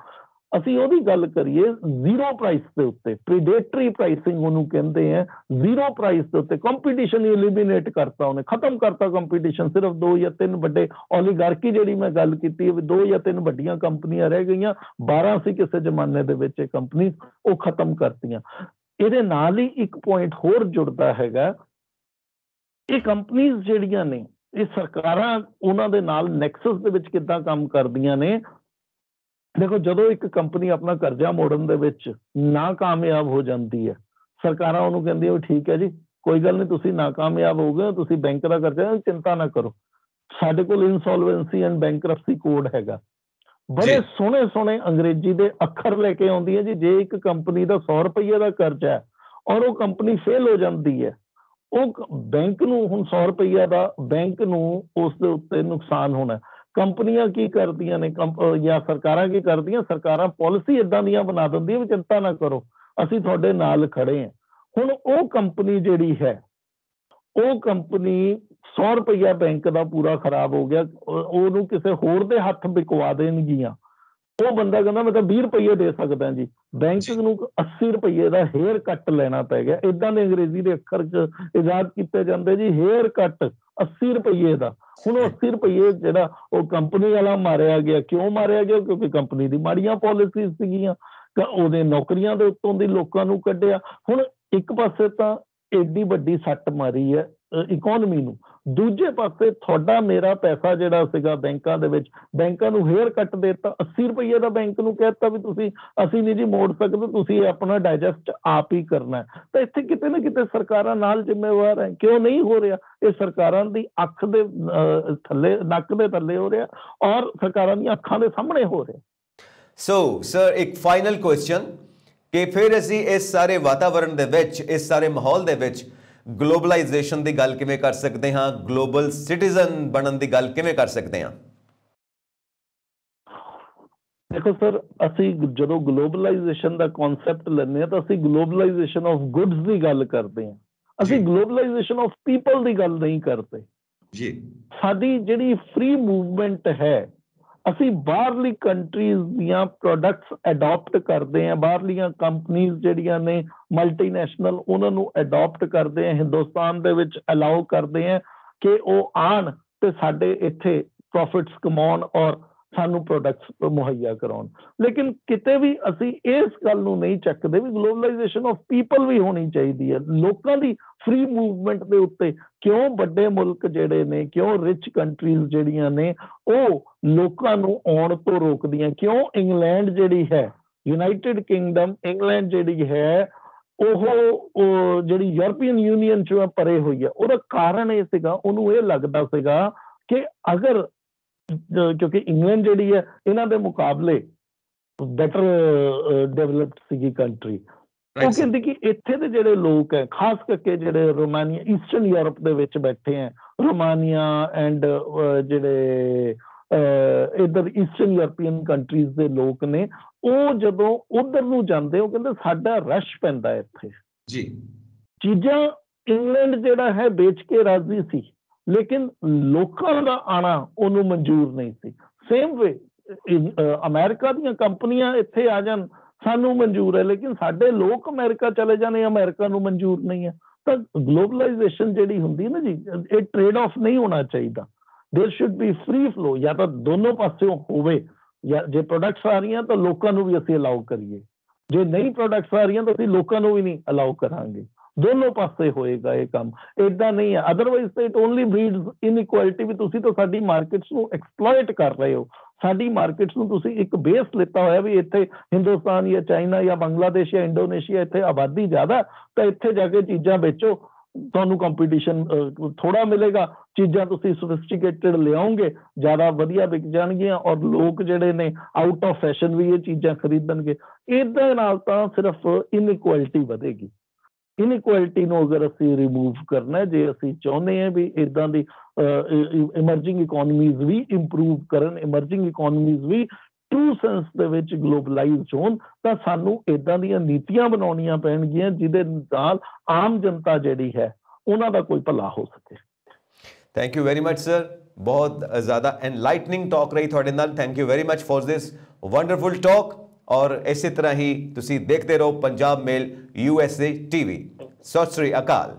ਅਸੀਂ ਉਹਦੀ ਗੱਲ ਕਰੀਏ ਜ਼ੀਰੋ ਪ੍ਰਾਈਸ ਦੇ ਉੱਤੇ, ਪ੍ਰੀਡੇਟਰੀ ਪ੍ਰਾਈਸਿੰਗ ਉਹਨੂੰ ਕਹਿੰਦੇ ਆ। ਜ਼ੀਰੋ ਪ੍ਰਾਈਸ ਦੇ ਉੱਤੇ ਕੰਪੀਟੀਸ਼ਨ ਐਲੀਮੀਨੇਟ ਕਰਤਾ, ਉਹਨੇ ਖਤਮ ਕਰਤਾ ਕੰਪੀਟੀਸ਼ਨ। ਸਿਰਫ 2 ਜਾਂ 3 ਵੱਡੇ ਓਲੀਗਾਰਕੀ ਜਿਹੜੀ ਮੈਂ ਗੱਲ ਕੀਤੀ ਹੈ 2 ਜਾਂ 3 ਵੱਡੀਆਂ ਕੰਪਨੀਆਂ ਰਹਿ ਗਈਆਂ, 12 ਸੀ ਕਿਸੇ ਜ਼ਮਾਨੇ ਦੇ ਵਿੱਚ ਇਹ ਕੰਪਨੀ, ਉਹ ਖਤਮ ਕਰਤੀਆਂ। ਇਹਦੇ ਨਾਲ ਹੀ ਇੱਕ ਪੁਆਇੰਟ ਹੋਰ ਜੁੜਦਾ ਹੈਗਾ, ਇਹ ਕੰਪਨੀਆਂ ਜਿਹੜੀਆਂ ਨੇ ਇਹ ਸਰਕਾਰਾਂ ਉਹਨਾਂ ਦੇ ਨਾਲ ਨੈਕਸਸ ਦੇ ਵਿੱਚ ਕਿੱਦਾਂ ਕੰਮ ਕਰਦੀਆਂ ਨੇ। ਦੇਖੋ, ਜਦੋਂ ਇੱਕ ਕੰਪਨੀ ਆਪਣਾ ਕਰਜ਼ਾ ਮੋੜਨ ਦੇ ਵਿੱਚ ਨਾਕਾਮਯਾਬ ਹੋ ਜਾਂਦੀ ਹੈ, ਸਰਕਾਰਾਂ ਉਹਨੂੰ ਕਹਿੰਦੀਆਂ ਵੀ ਠੀਕ ਹੈ ਜੀ, ਕੋਈ ਗੱਲ ਨਹੀਂ, ਤੁਸੀਂ ਨਾਕਾਮਯਾਬ ਹੋ ਗਏ, ਤੁਸੀਂ ਬੈਂਕ ਦਾ ਕਰਜ਼ਾ, ਚਿੰਤਾ ਨਾ ਕਰੋ, ਸਾਡੇ ਕੋਲ ਇਨਸੋਲਵੈਂਸੀ ਐਂਡ ਬੈਂਕਰਪਸੀ ਕੋਡ ਹੈਗਾ। ਬੜੇ ਸੋਹਣੇ ਅੰਗਰੇਜ਼ੀ ਦੇ ਅੱਖਰ ਲੈ ਕੇ ਆਉਂਦੀ ਹੈ ਜੀ। ਜੇ ਇੱਕ ਕੰਪਨੀ ਦਾ 100 ਰੁਪਏ ਦਾ ਕਰਜ਼ਾ ਹੈ ਔਰ ਉਹ ਕੰਪਨੀ ਫੇਲ ਹੋ ਜਾਂਦੀ ਹੈ, ਉਹ ਬੈਂਕ ਨੂੰ ਹੁਣ 100 ਰੁਪਏ ਦਾ ਬੈਂਕ ਨੂੰ ਉਸ ਦੇ ਉੱਤੇ ਨੁਕਸਾਨ ਹੋਣਾ। ਕੰਪਨੀਆਂ ਕੀ ਕਰਦੀਆਂ ਨੇ ਜਾਂ ਸਰਕਾਰਾਂ ਕੀ ਕਰਦੀਆਂ, ਸਰਕਾਰਾਂ ਪਾਲਿਸੀ ਇਦਾਂ ਦੀਆਂ ਬਣਾ ਦਿੰਦੀਆਂ ਵੀ ਚਿੰਤਾ ਨਾ ਕਰੋ, ਅਸੀਂ ਤੁਹਾਡੇ ਨਾਲ ਖੜੇ ਹਾਂ। ਹੁਣ ਉਹ ਕੰਪਨੀ ਜਿਹੜੀ ਹੈ, ਉਹ ਕੰਪਨੀ 100 ਰੁਪਇਆ ਬੈਂਕ ਦਾ ਪੂਰਾ ਖਰਾਬ ਹੋ ਗਿਆ, ਉਹਨੂੰ ਕਿਸੇ ਹੋਰ ਦੇ ਹੱਥ ਵਿਕਵਾ ਦੇਣਗੀਆਂ। ਉਹ ਬੰਦਾ ਕਹਿੰਦਾ ਮੈਂ ਤਾਂ 20 ਰੁਪਏ ਦੇ ਸਕਦਾ ਜੀ, ਬੈਂਕ ਨੂੰ 80 ਰੁਪਏ ਦਾ ਹੇਅਰ ਕੱਟ ਲੈਣਾ ਪੈ ਗਿਆ। ਇਦਾਂ ਦੇ ਅੰਗਰੇਜ਼ੀ ਦੇ ਅੱਖਰ ਇਜਾਦ ਕੀਤੇ ਜਾਂਦੇ ਜੀ, ਹੇਅਰ ਕੱਟ 80 ਰੁਪਏ ਦਾ। ਹੁਣ 80 ਰੁਪਏ ਜਿਹੜਾ ਉਹ ਕੰਪਨੀ ਵਾਲਾ ਮਾਰਿਆ ਗਿਆ। ਕਿਉਂ ਮਾਰਿਆ ਗਿਆ? ਕਿਉਂਕਿ ਕੰਪਨੀ ਦੀ ਮਾੜੀਆਂ ਪਾਲਿਸੀਜ਼ ਸੀਗੀਆਂ, ਉਹਦੇ ਨੌਕਰੀਆਂ ਦੇ ਉੱਤੋਂ ਦੀ ਲੋਕਾਂ ਨੂੰ ਕੱਢਿਆ। ਹੁਣ ਇੱਕ ਪਾਸੇ ਤਾਂ ਏਡੀ ਵੱਡੀ ਸੱਟ ਮਾਰੀ ਹੈ ਇਕੋਨਮੀ ਨੂੰ, ਦੂਜੇ ਪਾਸੇ ਤੁਹਾਡਾ ਮੇਰਾ ਪੈਸਾ ਜਿਹੜਾ ਸੀਗਾ ਬੈਂਕਾਂ ਦੇ ਵਿੱਚ, ਬੈਂਕਾਂ ਨੂੰ ਹੇਅਰ ਕੱਟ ਦੇਤਾ, 80 ਰੁਪਏ ਦਾ ਬੈਂਕ ਨੂੰ ਕਹਿਤਾ ਵੀ ਤੁਸੀਂ ਅਸੀਂ ਨਹੀਂ ਜੀ ਮੋੜ ਸਕਦੇ, ਤੁਸੀਂ ਆਪਣਾ ਡਾਈਜੈਸਟ ਆਪ ਹੀ ਕਰਨਾ। ਤਾਂ ਇੱਥੇ ਕਿਤੇ ਨਾ ਕਿਤੇ ਸਰਕਾਰਾਂ ਨਾਲ ਜ਼ਿੰਮੇਵਾਰ ਹੈ। ਕਿਉਂ ਨਹੀਂ ਹੋ ਰਿਹਾ? ਇਹ ਸਰਕਾਰਾਂ ਦੀ ਅੱਖ ਦੇ ਥੱਲੇ, ਨੱਕ ਦੇ ਥੱਲੇ ਹੋ ਰਿਹਾ ਔਰ ਸਰਕਾਰਾਂ ਦੀਆਂ ਅੱਖਾਂ ਦੇ ਸਾਹਮਣੇ ਹੋ ਰਿਹਾ। ਸੋ ਸਰ, ਇੱਕ ਫਾਈਨਲ ਕੁਐਸਚਨ ਕਿ ਫਿਰ ਅਸੀਂ ਇਸ ਸਾਰੇ ਵਾਤਾਵਰਣ ਦੇ ਵਿੱਚ, ਇਸ ਸਾਰੇ ਮਾਹੌਲ ਦੇ ਵਿੱਚ ਗਲੋਬਲਾਈਜੇਸ਼ਨ ਦੀ ਗੱਲ ਕਿਵੇਂ ਕਰ ਸਕਦੇ ਹਾਂ, ਗਲੋਬਲ ਸਿਟੀਜ਼ਨ ਬਣਨ ਦੀ ਗੱਲ ਕਿਵੇਂ ਕਰ ਸਕਦੇ ਹਾਂ? ਦੇਖੋ ਸਰ, ਅਸੀਂ ਜਦੋਂ ਗਲੋਬਲਾਈਜੇਸ਼ਨ ਦਾ ਕਨਸੈਪਟ ਲੈਂਦੇ ਹਾਂ ਤਾਂ ਅਸੀਂ ਗਲੋਬਲਾਈਜੇਸ਼ਨ ਆਫ ਗੁੱਡਸ ਦੀ ਗੱਲ ਕਰਦੇ ਹਾਂ, ਅਸੀਂ ਗਲੋਬਲਾਈਜੇਸ਼ਨ ਆਫ ਪੀਪਲ ਦੀ ਗੱਲ ਨਹੀਂ ਕਰਦੇ ਜੀ। ਸਾਡੀ ਜਿਹੜੀ ਫ੍ਰੀ ਮੂਵਮੈਂਟ ਹੈ, ਅਸੀਂ ਬਾਹਰਲੀ ਕੰਟਰੀਜ਼ ਦੀਆਂ ਪ੍ਰੋਡਕਟਸ ਅਡਾਪਟ ਕਰਦੇ ਹਾਂ, ਬਾਹਰਲੀਆਂ ਕੰਪਨੀਆਂ ਜਿਹੜੀਆਂ ਨੇ ਮਲਟੀਨੈਸ਼ਨਲ ਉਹਨਾਂ ਨੂੰ ਅਡਾਪਟ ਕਰਦੇ ਹਾਂ, ਹਿੰਦੁਸਤਾਨ ਦੇ ਵਿੱਚ ਅਲਾਉ ਕਰਦੇ ਹਾਂ ਕਿ ਉਹ ਆਣ ਤੇ ਸਾਡੇ ਇੱਥੇ ਪ੍ਰੋਫਿਟਸ ਕਮਾਉਣ ਔਰ ਸਾਨੂੰ ਪ੍ਰੋਡਕਟਸ ਮੁਹੱਈਆ ਕਰਾਉਣ। ਲੇਕਿਨ ਕਿਤੇ ਵੀ ਅਸੀਂ ਇਸ ਗੱਲ ਨੂੰ ਨਹੀਂ ਚੱਕਦੇ ਵੀ ਗਲੋਬਲਾਈਜੇਸ਼ਨ ਆਫ ਪੀਪਲ ਵੀ ਹੋਣੀ ਚਾਹੀਦੀ ਹੈ, ਲੋਕਾਂ ਦੀ ਫ੍ਰੀ ਮੂਵਮੈਂਟ ਦੇ ਉੱਤੇ। ਕਿਉਂ ਵੱਡੇ ਮੁਲਕ ਜਿਹੜੇ ਨੇ, ਕਿਉਂ ਰਿਚ ਕੰਟਰੀਜ਼ ਜਿਹੜੀਆਂ ਨੇ ਉਹ ਲੋਕਾਂ ਨੂੰ ਆਉਣ ਤੋਂ ਰੋਕਦੀਆਂ? ਕਿਉਂ ਇੰਗਲੈਂਡ ਜਿਹੜੀ ਹੈ, ਯੂਨਾਈਟਿਡ ਕਿੰਗਡਮ ਇੰਗਲੈਂਡ ਜਿਹੜੀ ਹੈ, ਉਹ ਜਿਹੜੀ ਯੂਰਪੀਅਨ ਯੂਨੀਅਨ ਚੋਂ ਪਰੇ ਹੋਈ ਹੈ? ਉਹਦਾ ਕਾਰਨ ਇਹ ਸੀਗਾ, ਉਹਨੂੰ ਇਹ ਲੱਗਦਾ ਸੀਗਾ ਕਿ ਅਗਰ, ਕਿਉਂਕਿ ਇੰਗਲੈਂਡ ਜਿਹੜੀ ਹੈ ਇਹਨਾਂ ਦੇ ਮੁਕਾਬਲੇ ਬੈਟਰ ਡਿਵੈਲਪਡ ਸੀਗੀ ਕੰਟਰੀ, ਉਹ ਕਹਿੰਦੀ ਕਿ ਇੱਥੇ ਦੇ ਜਿਹੜੇ ਲੋਕ ਹੈ, ਖਾਸ ਕਰਕੇ ਜਿਹੜੇ ਰੋਮਾਨੀਆ, ਈਸਟਰਨ ਯੂਰਪ ਦੇ ਵਿੱਚ ਬੈਠੇ ਹੈ, ਰੋਮਾਨੀਆ ਐਂਡ ਜਿਹੜੇ ਇੱਧਰ ਈਸਟਰਨ ਯੂਰਪੀਅਨ ਕੰਟਰੀਜ਼ ਦੇ ਲੋਕ ਨੇ, ਉਹ ਜਦੋਂ ਉਧਰ ਨੂੰ ਜਾਂਦੇ ਉਹ ਕਹਿੰਦੇ ਸਾਡਾ ਰਸ਼ ਪੈਂਦਾ ਇੱਥੇ ਜੀ। ਚੀਜ਼ਾਂ ਇੰਗਲੈਂਡ ਜਿਹੜਾ ਹੈ ਵੇਚ ਕੇ ਰਾਜ਼ੀ ਸੀ, ਲੇਕਿਨ ਲੋਕਾਂ ਦਾ ਆਣਾ ਉਹਨੂੰ ਮਨਜ਼ੂਰ ਨਹੀਂ ਸੀ। ਸੇਮ ਵੇ ਅਮਰੀਕਾ ਦੀਆਂ ਕੰਪਨੀਆਂ ਇੱਥੇ ਆ ਜਾਣ, ਸਾਨੂੰ ਮਨਜ਼ੂਰ ਹੈ, ਲੇਕਿਨ ਸਾਡੇ ਲੋਕ ਅਮਰੀਕਾ ਚਲੇ ਜਾਣੇ, ਅਮਰੀਕਾ ਨੂੰ ਮਨਜ਼ੂਰ ਨਹੀਂ ਹੈ। ਤਾਂ ਗਲੋਬਲਾਈਜੇਸ਼ਨ ਜਿਹੜੀ ਹੁੰਦੀ ਹੈ ਨਾ ਜੀ, ਇਹ ਟ੍ਰੇਡ ਆਫ ਨਹੀਂ ਹੋਣਾ ਚਾਹੀਦਾ। ਦੇਰ ਸ਼ੁੱਡ ਬੀ ਫ੍ਰੀ ਫਲੋ, ਜਾਂ ਤਾਂ ਦੋਨੋਂ ਪਾਸਿਓਂ ਹੋਵੇ, ਜਾਂ ਜੇ ਪ੍ਰੋਡਕਟਸ ਆ ਰਹੀਆਂ ਤਾਂ ਲੋਕਾਂ ਨੂੰ ਵੀ ਅਸੀਂ ਅਲਾਉ ਕਰੀਏ, ਜੇ ਨਹੀਂ ਪ੍ਰੋਡਕਟਸ ਆ ਰਹੀਆਂ ਤਾਂ ਅਸੀਂ ਲੋਕਾਂ ਨੂੰ ਵੀ ਨਹੀਂ ਅਲਾਉ ਕਰਾਂਗੇ। ਦੋਨੋਂ ਪਾਸੇ ਹੋਏਗਾ ਇਹ ਕੰਮ, ਏਦਾਂ ਨਹੀਂ ਹੈ। ਅਦਰਵਾਈਜ਼ ਤਾਂ ਇਟ ਓਨਲੀ ਬਰੀਡਸ ਇਨਇਕੁਐਲਿਟੀ, ਵੀ ਤੁਸੀਂ ਤਾਂ ਸਾਡੀ ਮਾਰਕੀਟਸ ਨੂੰ ਐਕਸਪਲੋਇਟ ਕਰ ਰਹੇ ਹੋ। ਸਾਡੀ ਮਾਰਕੀਟਸ ਨੂੰ ਤੁਸੀਂ ਇੱਕ ਬੇਸ ਲਿੱਤਾ ਹੋਇਆ ਵੀ ਇੱਥੇ ਹਿੰਦੁਸਤਾਨ ਜਾਂ ਚਾਈਨਾ ਜਾਂ ਬੰਗਲਾਦੇਸ਼ ਜਾਂ ਇੰਡੋਨੇਸ਼ੀਆ, ਇੱਥੇ ਆਬਾਦੀ ਜ਼ਿਆਦਾ, ਤਾਂ ਇੱਥੇ ਜਾ ਕੇ ਚੀਜ਼ਾਂ ਵੇਚੋ, ਤੁਹਾਨੂੰ ਕੰਪੀਟੀਸ਼ਨ ਥੋੜਾ ਮਿਲੇਗਾ, ਚੀਜ਼ਾਂ ਤੁਸੀਂ ਸੋਫਿਸਟੀਕੇਟਡ ਲਿਆਓਗੇ, ਜ਼ਿਆਦਾ ਵਧੀਆ ਵਿਕ ਜਾਣਗੀਆਂ ਔਰ ਲੋਕ ਜਿਹੜੇ ਨੇ ਆਊਟ ਆਫ ਫੈਸ਼ਨ ਵੀ ਇਹ ਚੀਜ਼ਾਂ ਖਰੀਦਣਗੇ। ਇਹਦੇ ਨਾਲ ਤਾਂ ਸਿਰਫ ਇਨਇਕੁਐਲਿਟੀ ਵਧੇਗੀ। ਇਨਇਕੁਐਲਿਟੀ ਨੂੰ ਅਗਰ ਅਸੀਂ ਰਿਮੂਵ ਕਰਨਾ, ਜੇ ਅਸੀਂ ਚਾਹੁੰਦੇ ਹਾਂ ਵੀ ਇੱਦਾਂ ਦੀ ਇਮਰਜਿੰਗ ਇਕੋਨਮੀਜ਼ ਵੀ ਇੰਪਰੂਵ ਕਰਨ, ਇਮਰਜਿੰਗ ਇਕੋਨਮੀਜ਼ ਵੀ ਟਰੂ ਸੈਂਸ ਦੇ ਵਿੱਚ ਗਲੋਬਲਾਈਜ਼ਡ ਹੋਣ, ਤਾਂ ਸਾਨੂੰ ਇੱਦਾਂ ਦੀਆਂ ਨੀਤੀਆਂ ਬਣਾਉਣੀਆਂ ਪੈਣਗੀਆਂ ਜਿਹਦੇ ਨਾਲ ਆਮ ਜਨਤਾ ਜਿਹੜੀ ਹੈ ਉਹਨਾਂ ਦਾ ਕੋਈ ਭਲਾ ਹੋ ਸਕੇ। Thank you very much sir, ਬਹੁਤ ਜ਼ਿਆਦਾ ਐਨਲਾਈਟਨਿੰਗ ਟਾਕ ਰਹੀ ਤੁਹਾਡੇ ਨਾਲ। Thank you very much for this wonderful talk, ਔਰ ਇਸੇ ਤਰ੍ਹਾਂ ਹੀ ਤੁਸੀਂ ਦੇਖਦੇ ਰਹੋ ਪੰਜਾਬ ਮੇਲ USA TV। ਸਤਿ ਸ੍ਰੀ ਅਕਾਲ।